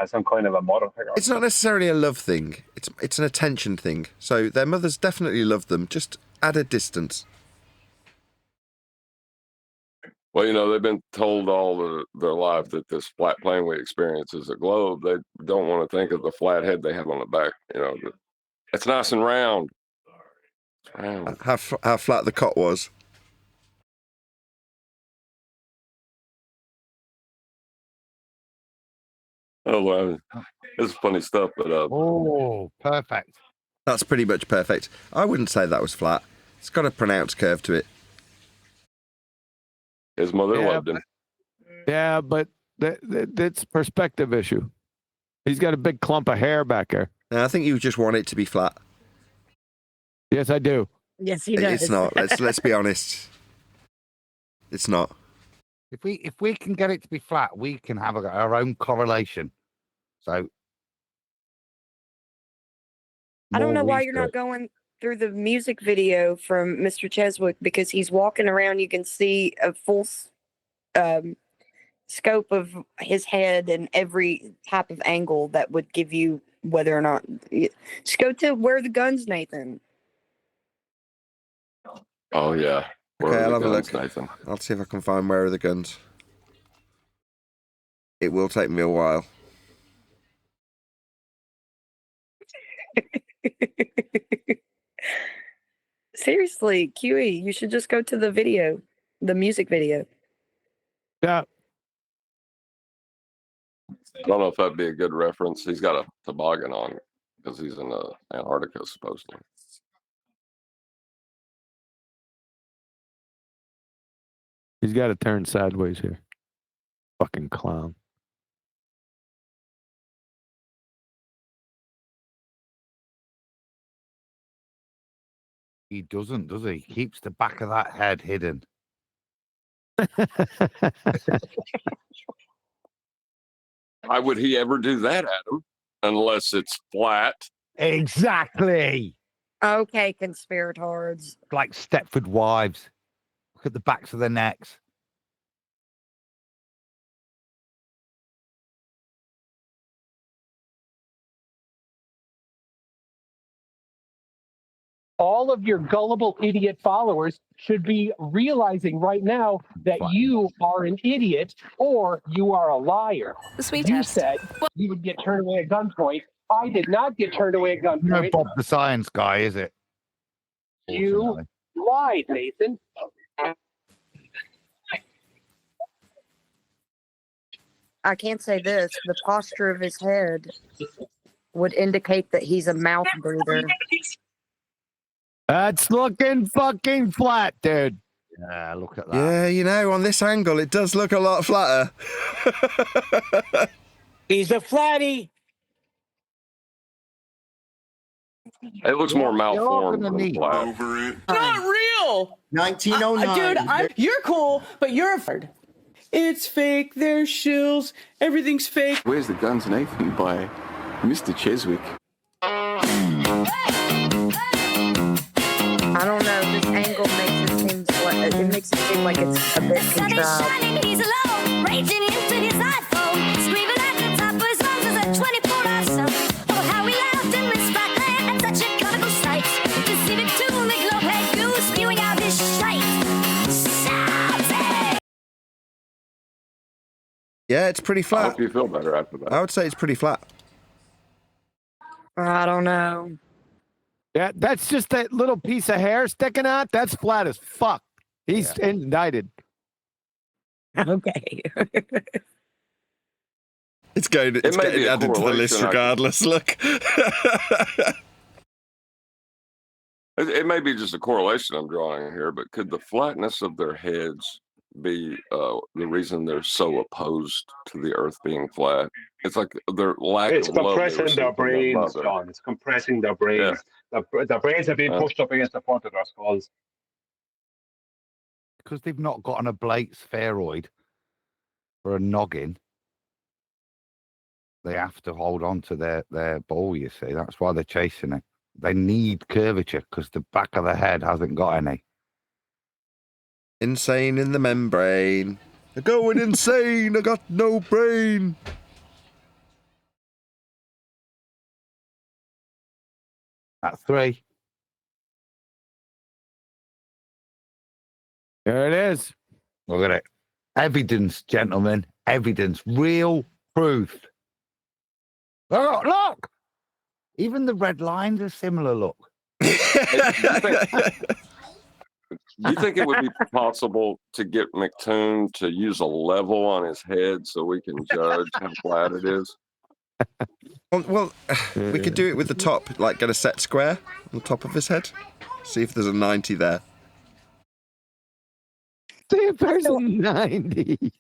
as some kind of a mother figure? It's not necessarily a love thing. It's an attention thing. So their mothers definitely loved them, just at a distance. Well, you know, they've been told all their life that this flat plane we experience is a globe. They don't want to think of the flat head they have on the back. You know, it's nice and round. It's round. How flat the cot was. Oh, well, it's funny stuff, but oh, perfect. That's pretty much perfect. I wouldn't say that was flat. It's got a pronounced curve to it. His mother loved him. Yeah, but that's perspective issue. He's got a big clump of hair back there. I think you just want it to be flat. Yes, I do. Yes, he does. It's not. Let's be honest. It's not. If we can get it to be flat, we can have our own correlation. So I don't know why you're not going through the music video from Mr. Cheswick, because he's walking around. You can see a full scope of his head and every type of angle that would give you whether or not. Just go to Where Are the Guns, Nathan. Oh, yeah. Okay, I'll have a look. Nathan? I'll see if I can find Where Are the Guns. It will take me a while. Seriously, QE, you should just go to the video, the music video. Yeah. I don't know if that'd be a good reference. He's got a toboggan on. because he's in Antarctica supposedly. He's got to turn sideways here. Fucking clown. He doesn't, does he? He keeps the back of that head hidden. Why would he ever do that, Adam? Unless it's flat. Exactly. Okay, conspirators. Like Stepford wives. Look at the backs of their necks. All of your gullible idiot followers should be realizing right now that you are an idiot or you are a liar. You said you would get turned away at gunpoint. I did not get turned away at gunpoint. No Bob the Science Guy, is it? You lied, Nathan. I can't say this. The posture of his head would indicate that he's a mouth breather. That's looking fucking flat, dude. Yeah, look at that. Yeah, you know, on this angle, it does look a lot flatter. He's a flatty. It looks more malformed than flat. Over it. Not real. 1909. Dude, you're cool, but you're a ferd. It's fake. There's shills. Everything's fake. Where's the Guns Nathan by Mr. Cheswick? I don't know. This angle makes it seem like it makes it seem like it's a bit contrived. He's alone, raging into his iPhone, screaming at the top of his lungs as a 24-hour sun. Oh, how we laughed in this flat land at such a comical sight. To see the tune, the globehead goose spewing out his shite. Salty! Yeah, it's pretty I flat. hope you feel better after that. I would say it's pretty flat. I don't know. Yeah, that's just that little piece of hair sticking out. That's flat as fuck. He's indicted. Okay. It's going. It's may getting be a added to the list correlation, regardless. Look. It may be just a correlation I'm drawing here, but could the flatness of their heads be the reason they're so opposed to the Earth being flat? It's like their lack It's of love. they compressing receive their from their brains, mother. John. It's compressing their brains. Their brains are being pushed up against the front of their skulls. Because they've not got an oblate spheroid for a noggin. They have to hold on to their ball, you see. That's why they're chasing it. They need curvature because the back of the head hasn't got any. Insane in the membrane. They're going insane. I got no brain. That's 3. There it is. Look at it. Evidence, gentlemen. Evidence. Real proof. Look! Even the red lines are similar, look. Do you think it would be possible to get McToon to use a level on his head so we can judge how flat it is? Well, we could do it with the top, like get a set square on the top of his head. See if there's a 90 there. See if there's a 90.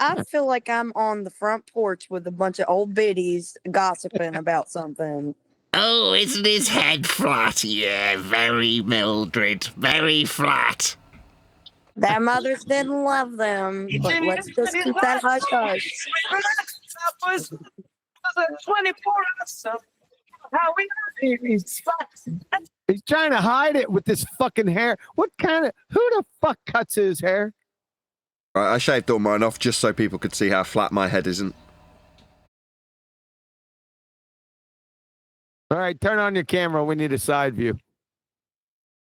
I feel like I'm on the front porch with a bunch of old biddies gossiping about something. Oh, isn't his head flat? Yeah, very Mildred. Very flat. Their mothers didn't love them, but let's just keep that hush hush. He's trying to hide it with this fucking hair. Who the fuck cuts his hair? Right, I shaved all mine off just so people could see how flat my head isn't. All right, turn on your camera. We need a side view.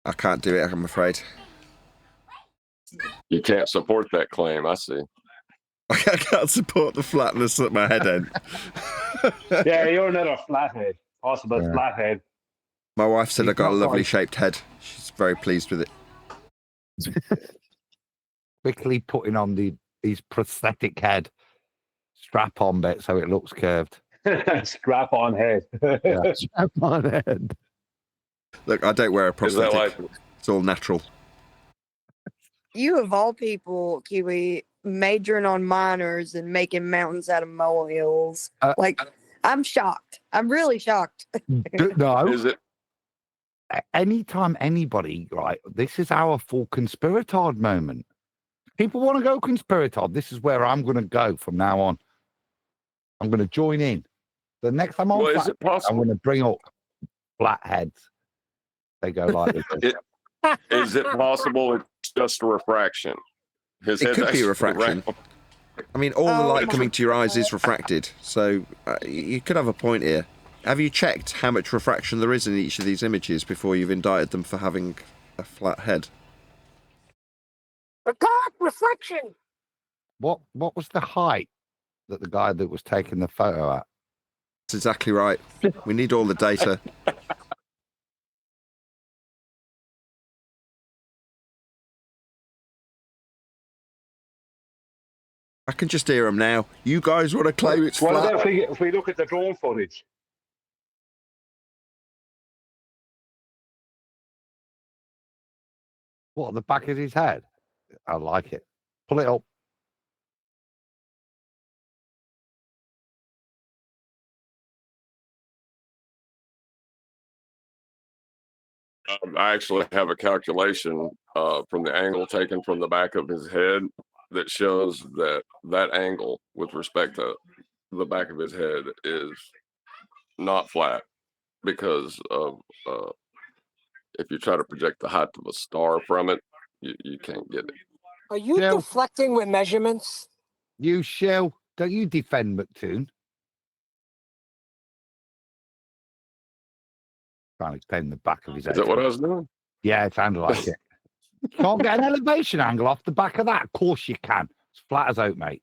I can't do it, I'm afraid. You can't support that claim, I see. I can't support the flatness at my head end. Yeah, you're another flathead. Possible flathead. My wife said I got a not lovely right. shaped head. She's very pleased with it. Quickly putting on his prosthetic head strap-on bit so it looks curved. Strap on head. Strap on head. Look, I don't wear a Is that prosthetic. like It's all natural. You of all people, Kiwi, majoring on minors and making mountains out of molehills. Like, I'm shocked. I'm really shocked. No. Is it? Anytime anybody, right, this is our full conspiratard moment. People want to go conspiratard. This is where I'm going to go from now on. I'm going to join in. The next time Well, is it I'm possible? going to bring up flatheads. They go like this. Is it possible it's just refraction? His It head's could be actually refraction. round. I mean, all the Oh, light my coming to your eyes is refracted, so you could have a point here. Have you checked how much refraction there is in each of these images before you've indicted them for having a flat head? Reflection. What was the height that the guy that was taking the photo at? That's exactly right. We need all the data. I can just hear them now. You guys want to claim it's What flat? about if we look at the drone footage? What, the back of his head? I like it. Pull it up. I actually have a calculation from the angle taken from the back of his head that shows that that angle with respect to the back of his head is not flat because of if you try to project the height of a star from it, you can't get it. Are you deflecting with measurements? You shall. Don't you defend McToon? Trying to extend the back of his head. Is that what I was doing? Yeah, it sounded like it. Can't get an elevation angle off the back of that. Of course you can. It's flat as oak, mate.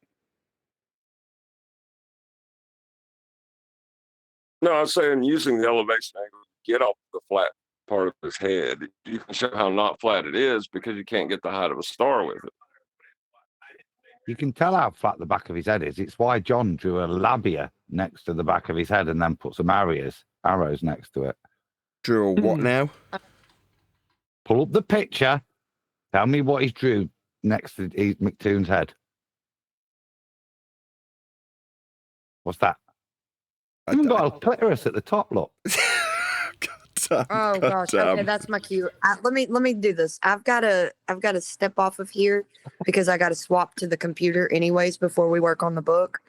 No, I'm saying using the elevation angle to get off the flat part of his head, you can show how not flat it is because you can't get the height of a star with it. You can tell how flat the back of his head is. It's why John drew a labia next to the back of his head and then put some arrows next to it. Drew a what now? Pull up the picture. Tell me what he drew next to McToon's head. What's that? You even got a clitoris at the top, look. Oh gosh. Okay, that's my cue. Let me do this. I've got to step off of here because I got to swap to the computer anyways before we work on the book.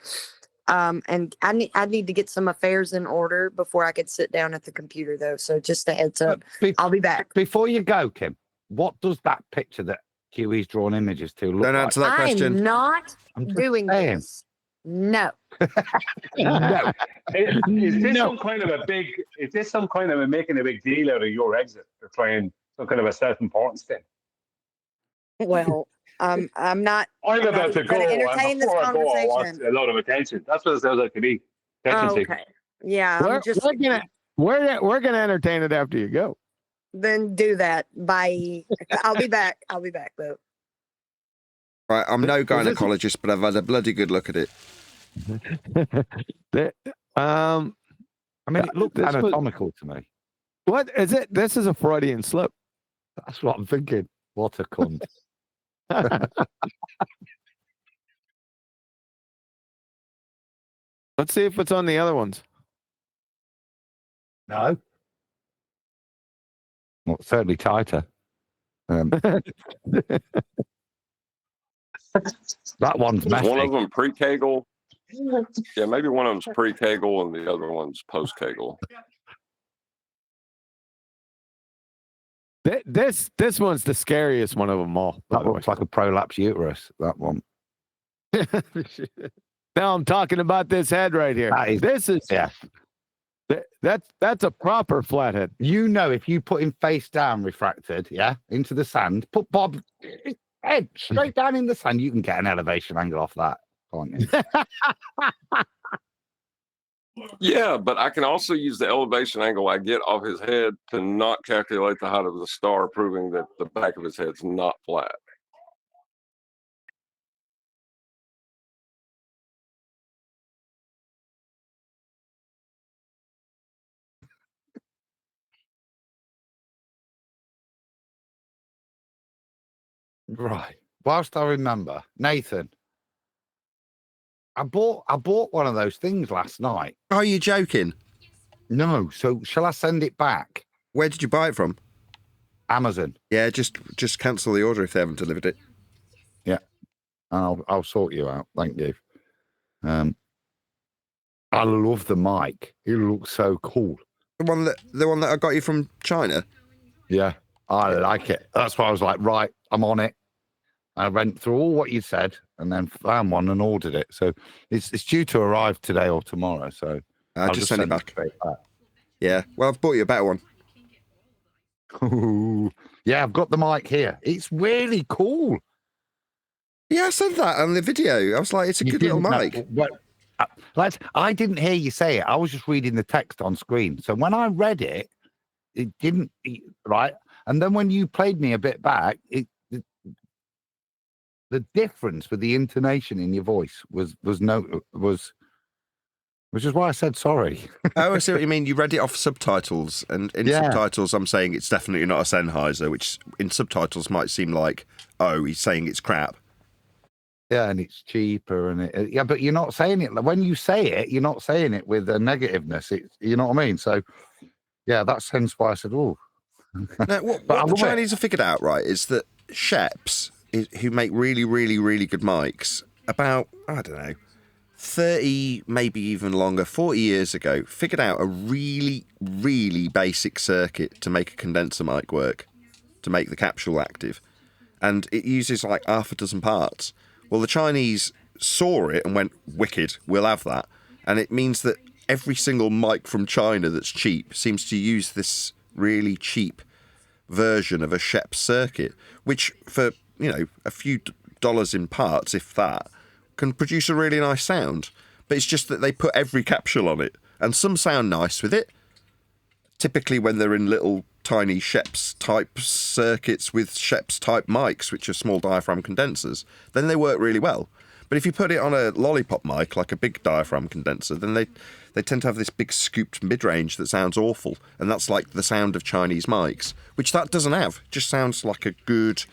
And I need to get some affairs in order before I could sit down at the computer though. So just a heads up. I'll be back. Before you go, Kim, what does that picture that QE's drawn images to look Don't like? answer that question. I'm not I'm just doing saying. this. No. No. Is this some kind of a big? Is this some kind of making a big deal out of your exit or trying some kind of a self-importance thing? Well, I'm not. I'm about to go. gonna entertain And this before I go, I want conversation. a lot of attention. That's what it sounds like to me. Attention Oh, seeking. okay. Yeah, I'm just. We're gonna entertain it after you go. Then do that. Bye. I'll be back. I'll be back though. Right, I'm no gynecologist, but I've had a bloody good look at it. I mean, it looked anatomical to me. What is it? This is a Freudian slip. That's what I'm thinking. What a cunt. Let's see if it's on the other ones. No. Well, certainly tighter. That one's Is messy. one of them pre-Kegel? Yeah, maybe one of them's pre-Kegel and the other one's post-Kegel. This one's the scariest one of them all. That looks like a prolapse uterus, that one. Now I'm talking about this head right here. This is that's a proper flathead. You know, if you put him face down refracted, into the sand, put Bob head straight down in the sand, you can get an elevation angle off that, can't you? Yeah, but I can also use the elevation angle I get off his head to not calculate the height of the star, proving that the back of his head's not flat. Right. Whilst I remember, Nathan, I bought one of those things last night. Are you joking? No. So shall I send it back? Where did you buy it from? Amazon. Yeah, just cancel the order if they haven't delivered it. Yeah. I'll sort you out. Thank you. I love the mic. It looks so cool. The one that I got you from China? Yeah. I like it. That's why I was like, right, I'm on it. I went through all what you said and then found one and ordered it. So it's due to arrive today or tomorrow. So I'll just send it back. straight back. Yeah. Well, I've bought you a better one. Ooh. Yeah, I've got the mic here. It's really cool. Yeah, I said that on the video. I was like, it's a good little mic. I didn't hear you say it. I was just reading the text on screen. So when I read it, it didn't, right? And then when you played me a bit back, the difference with the intonation in your voice was which is why I said sorry. Oh, I see what you mean. You read it off subtitles, and in subtitles, I'm saying it's definitely not a Sennheiser, which in subtitles might seem like, oh, he's saying it's crap. Yeah, and it's cheaper, and yeah, but you're not saying it when you say it. You're not saying it with a negativeness. You know what I mean? So, yeah, that's hence why I said, oh. Now, what the Chinese have figured out, right, is that Sheps, who make really, really, really good mics, about, I don't know, 30, maybe even longer, 40 years ago, figured out a really, really basic circuit to make a condenser mic work, to make the capsule active. And it uses like half a dozen parts. Well, the Chinese saw it and went, wicked, we'll have that. And it means that every single mic from China that's cheap seems to use this really cheap version of a Sheps circuit, which for, a few dollars in parts, if that, can produce a really nice sound. But it's just that they put every capsule on it, and some sound nice with it. Typically when they're in little tiny Sheps type circuits with Sheps type mics, which are small diaphragm condensers, then they work really well. But if you put it on a lollipop mic, like a big diaphragm condenser, then they tend to have this big scooped mid-range that sounds awful. And that's like the sound of Chinese mics, which that doesn't have. It just sounds like a good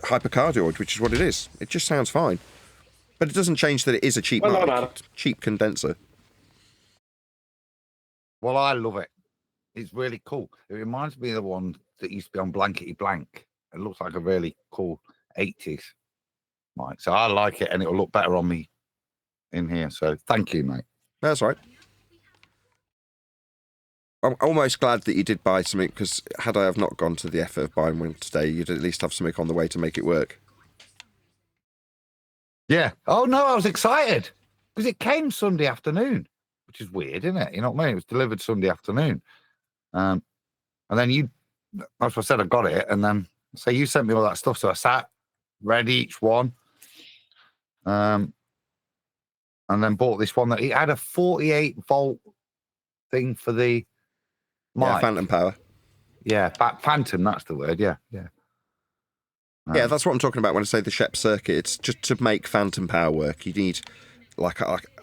hypercardioid, which is what it is. It just sounds fine. But it doesn't change that it is a cheap mic, cheap condenser. Well, I love it. It's really cool. It reminds me of the one that used to be on Blankety Blank. It looks like a really cool 80s mic. So I like it, and it'll look better on me in here. So thank you, mate. That's right. I'm almost glad that you did buy something, because had I have not gone to the effort of buying one today, you'd at least have something on the way to make it work. Yeah. Oh, no, I was excited because it came Sunday afternoon, which is weird, isn't it? You know what I mean? It was delivered Sunday afternoon. And then that's what I said, I got it. And then, so you sent me all that stuff. So I sat, read each one. And then bought this one that it had a 48 volt thing for the mic. Yeah, phantom power. Yeah, phantom, that's the word. Yeah. Yeah, that's what I'm talking about when I say the Sheps circuit. It's just to make phantom power work. You need like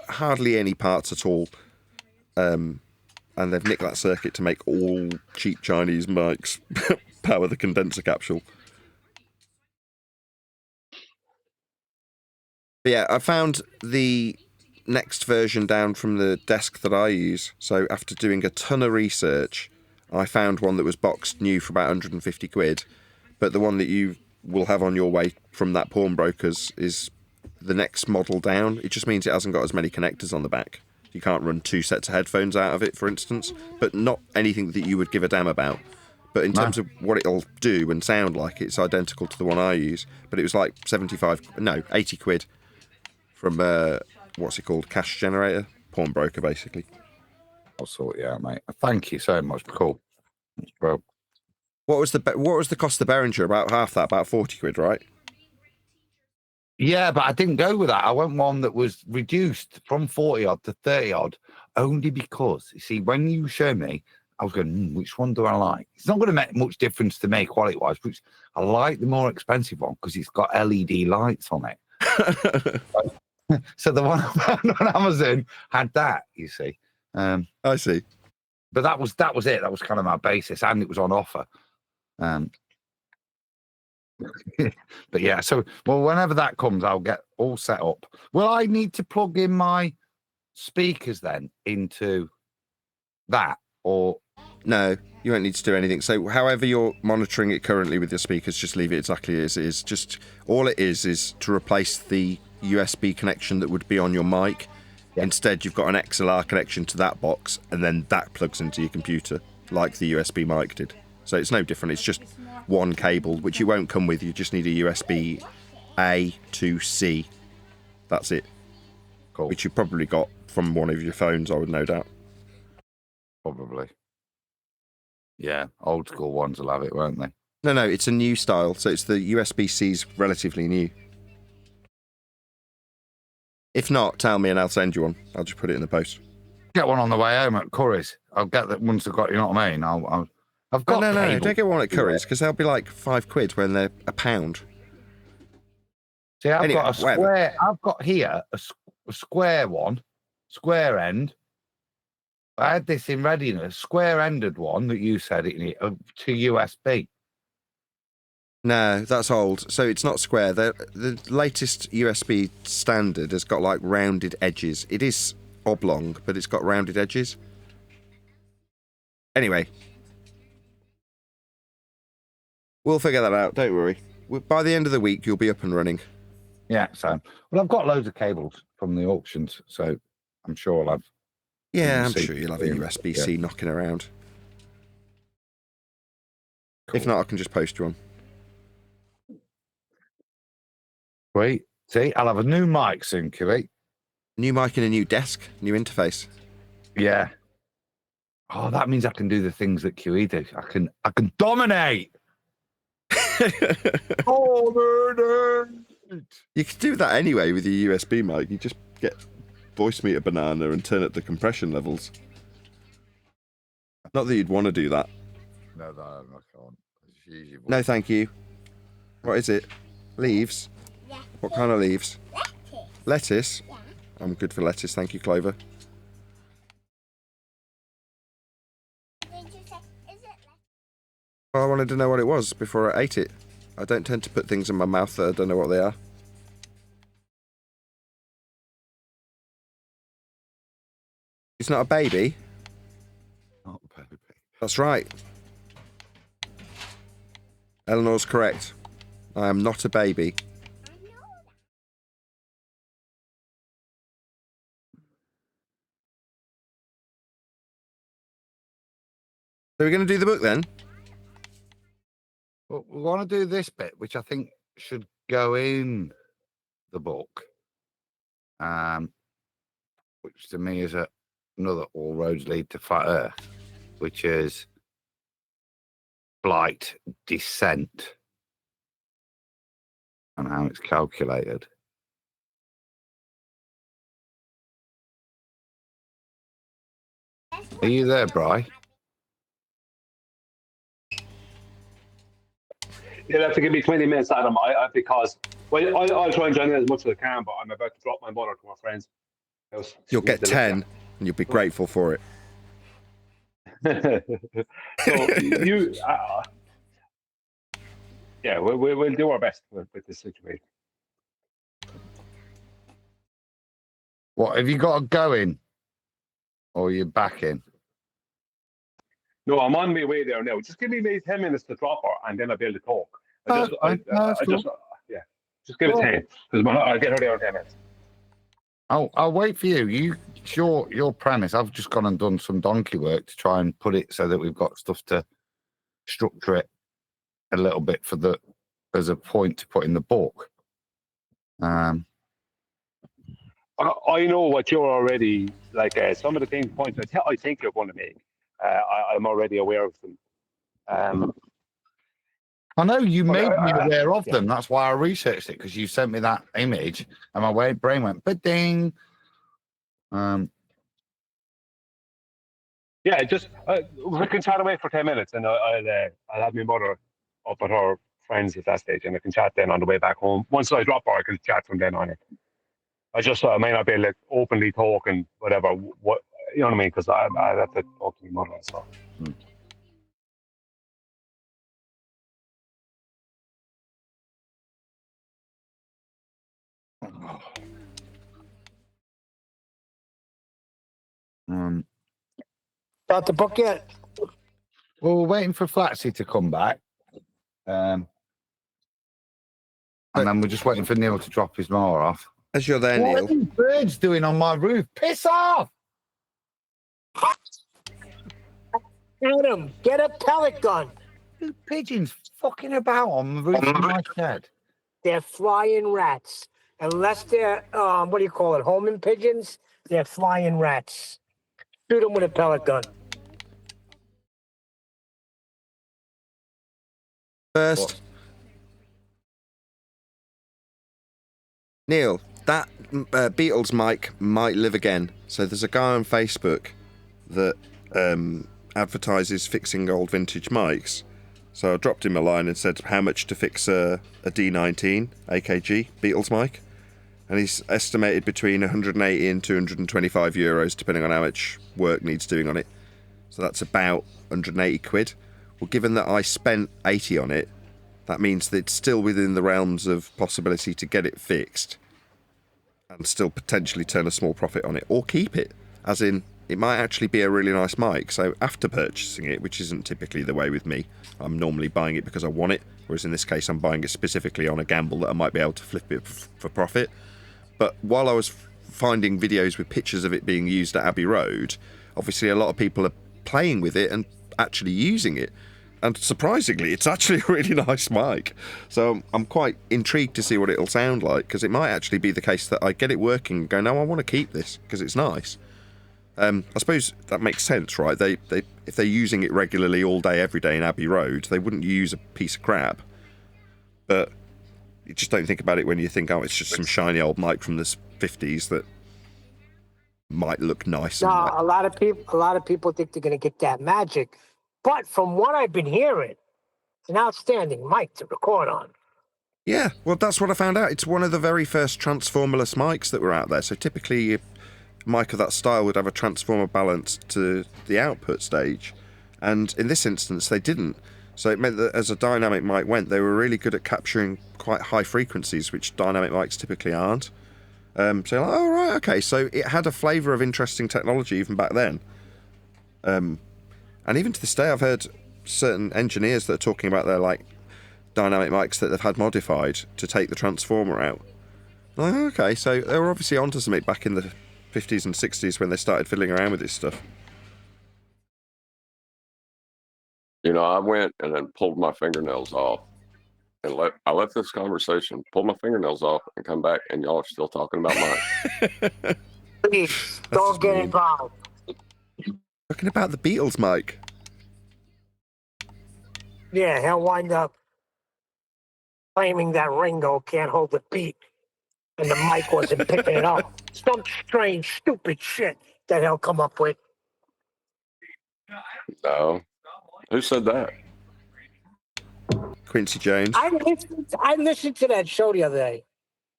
hardly any parts at all. And they've nicked that circuit to make all cheap Chinese mics power the condenser capsule. But yeah, I found the next version down from the desk that I use. So after doing a ton of research, I found one that was boxed new for about 150 quid. But the one that you will have on your way from that pawnbroker's is the next model down. It just means it hasn't got as many connectors on the back. You can't run 2 sets of headphones out of it, for instance, but not anything that you would give a damn about. But in terms of what it'll do and sound like, it's identical to the one I use. But it was like 80 quid from, what's it called, Cash Generator? Pawnbroker, basically. I'll sort you out, mate. Thank you so much. Cool. Bro. What was the cost of the Behringer? About half that, about 40 quid, right? Yeah, but I didn't go with that. I went one that was reduced from 40 odd to 30 odd, only because, you see, when you show me, I was going, which one do I like? It's not going to make much difference to me quality-wise, but I like the more expensive one because it's got LED lights on it. So the one I found on Amazon had that, you see. I see. But that was it. That was kind of my basis, and it was on offer. But yeah, so well, whenever that comes, I'll get all set up. Will I need to plug in my speakers then into that, or No, you won't need to do anything. So however you're monitoring it currently with your speakers, just leave it exactly as it is. Just all it is to replace the USB connection that would be on your mic. Instead, you've got an XLR connection to that box, and then that plugs into your computer like the USB mic did. So it's no different. It's just one cable, which you won't come with. You just need a USB A to C. That's it. Cool. Which you probably got from one of your phones, I would no doubt. Probably. Yeah, old school ones will have it, won't they? No, it's a new style. So it's the USB-C's relatively new. If not, tell me and I'll send you one. I'll just put it in the post. Get one on the way home at Curry's. I'll get that once I've got, you know what I mean? I've got no, cable. don't get one at Curry's because they'll be like £5 when they're £1. See, I've Anyway, got a square. whatever. I've got here a square one, square end. I had this in readiness, square-ended one that you said it needed to USB. No, that's old. So it's not square. The latest USB standard has got like rounded edges. It is oblong, but it's got rounded edges. Anyway, we'll figure that out. Don't worry. By the end of the week, you'll be up and running. Yeah, so well, I've got loads of cables from the auctions, so I'm sure I'll have. Yeah, I'm sure you'll have a USB-C knocking around. If not, I can just post you one. Wait, see, I'll have a new mic soon, QE. New mic and a new desk, new interface. Yeah. Oh, that means I can do the things that QE do. I can dominate. You could do that anyway with your USB mic. You just get voice meter banana and turn up the compression levels. Not that you'd want to do that. No, I can't. It's usually No, thank you. What is it? Leaves? What kind of leaves? Lettuce? Yeah. I'm good for lettuce, thank you, Clover. Well, I wanted to know what it was before I ate it. I don't tend to put things in my mouth that I don't know what they are. It's not a baby? Not a baby. That's right. Eleanor's correct. I am not a baby. So we're going to do the book then? Well, we want to do this bit, which I think should go in the book, which to me is another All Roads Lead to Flat Earth, which is flight descent and how it's calculated. Are you there, Bri? You'll have to give me 20 minutes, Adam, because I'll try and join in as much as I can, but I'm about to drop my mother to my friend's house. You'll get 10 and you'll be grateful for it. So yeah, we'll do our best with this situation. What, have you got to go in? Or are you back in? No, I'm on my way there now. Just give me maybe 10 minutes to drop her, and then I'll be able to talk. Just give it 10, because I'll get her there in 10 minutes. I'll wait for you. Your premise. I've just gone and done some donkey work to try and put it so that we've got stuff to structure it a little bit as a point to put in the book. I know what you're already like. Some of the points I think you're going to make. I'm already aware of them. I know you made me aware of them. That's why I researched it, because you sent me that image, and my brain went ba-ding. Yeah, just we can chat away for 10 minutes, and I'll have my mother up at her friends at that stage, and I can chat then on the way back home. Once I drop her, I can chat from then on it. I may not be able to openly talk and whatever. What you know what I mean? Because I have to talk to my mother and stuff. Start the book yet? Well, we're waiting for Flatsy to come back. And then we're just waiting for Neil to drop his mower off. As you're there, What Neil. are these birds doing on my roof? Piss off! Adam, get a pellet gun. Pigeons fucking about on the roof of my shed. They're flying rats. Unless they're, what do you call it, homing pigeons, they're flying rats. Shoot them with a pellet gun. First, Neil, that Beatles mic might live again. So there's a guy on Facebook that advertises fixing old vintage mics. So I dropped him a line and said how much to fix a D19 AKG Beatles mic. And he's estimated between 180 and 225 euros, depending on how much work needs doing on it. So that's about 180 quid. Well, given that I spent 80 on it, that means that it's still within the realms of possibility to get it fixed and still potentially turn a small profit on it, or keep it. As in, it might actually be a really nice mic. So after purchasing it, which isn't typically the way with me, I'm normally buying it because I want it, whereas in this case I'm buying it specifically on a gamble that I might be able to flip it for profit. But while I was finding videos with pictures of it being used at Abbey Road, obviously a lot of people are playing with it and actually using it. And surprisingly, it's actually a really nice mic. So I'm quite intrigued to see what it'll sound like, because it might actually be the case that I get it working and go, no, I want to keep this because it's nice. I suppose that makes sense, right? They if they're using it regularly all day, every day in Abbey Road, they wouldn't use a piece of crap. But you just don't think about it when you think, oh, it's just some shiny old mic from the 50s that might look nice. No, a lot of people think they're going to get that magic. But from what I've been hearing, it's an outstanding mic to record on. Yeah, well, that's what I found out. It's one of the very first transformerless mics that were out there. So typically, a mic of that style would have a transformer balance to the output stage. And in this instance, they didn't. So it meant that as a dynamic mic went, they were really good at capturing quite high frequencies, which dynamic mics typically aren't. So you're like, oh, right, okay. So it had a flavour of interesting technology even back then. And even to this day, I've heard certain engineers that are talking about their like dynamic mics that they've had modified to take the transformer out. I'm like, okay, so they were obviously onto something back in the 50s and 60s when they started fiddling around with this stuff. You know, I went and then pulled my fingernails off and I left this conversation, pulled my fingernails off and come back and y'all are still talking about mine. Please, don't get involved. Talking about the Beatles mic. Yeah, he'll wind up claiming that Ringo can't hold the beat and the mic wasn't picking it up. Some strange, stupid shit that he'll come up with. No. Who said that? Quincy Jones. I listened to that show the other day.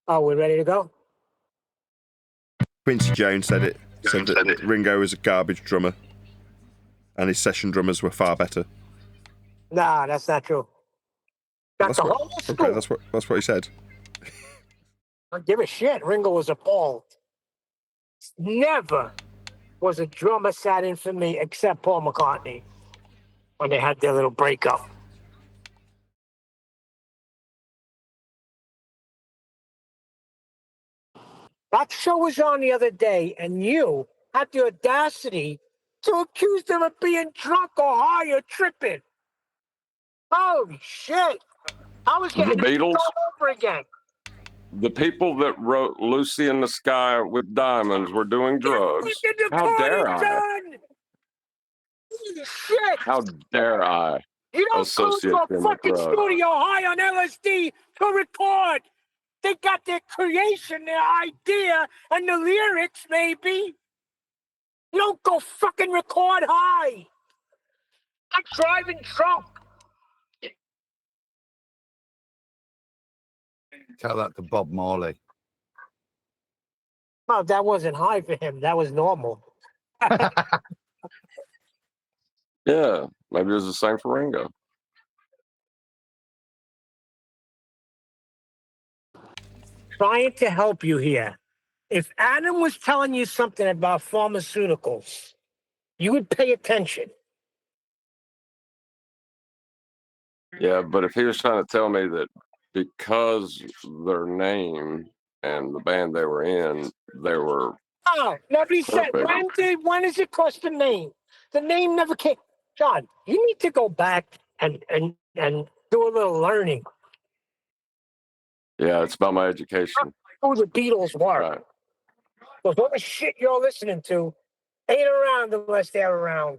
Oh, we ready to go? Quincy Jones said it. Said that Ringo was a garbage drummer and his session drummers were far better. Nah, that's not true. That's the whole school. Okay, that's what he said. I don't give a shit. Ringo was a ball. Never was a drummer sat in for me except Paul McCartney when they had their little breakup. That show was on the other day, and you had the audacity to accuse them of being drunk or high or tripping. Holy shit. I was getting The Beatles? all over again. The people that wrote Lucy in the Sky with Diamonds were doing drugs. How dare I? Shit. How dare I You don't go associate to a them with fucking drugs? studio high on LSD to record. They got their creation, their idea, and the lyrics, maybe. You don't go fucking record high. I'm driving drunk. Tell that to Bob Marley. Well, that wasn't high for him. That was normal. Yeah, maybe it was the same for Ringo. Trying to help you here. If Adam was telling you something about pharmaceuticals, you would pay attention. Yeah, but if he was trying to tell me that because their name and the band they were in, they were Oh, nobody said, perfect. when does it cost the name? The name never came. John, you need to go back and do a little learning. Yeah, it's about my education. Who the Beatles were. Right. Because what the shit you're listening to ain't around unless they're around.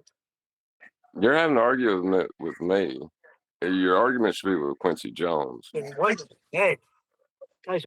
You're having an argument with me. Your argument should be with Quincy Jones. In one day. Guys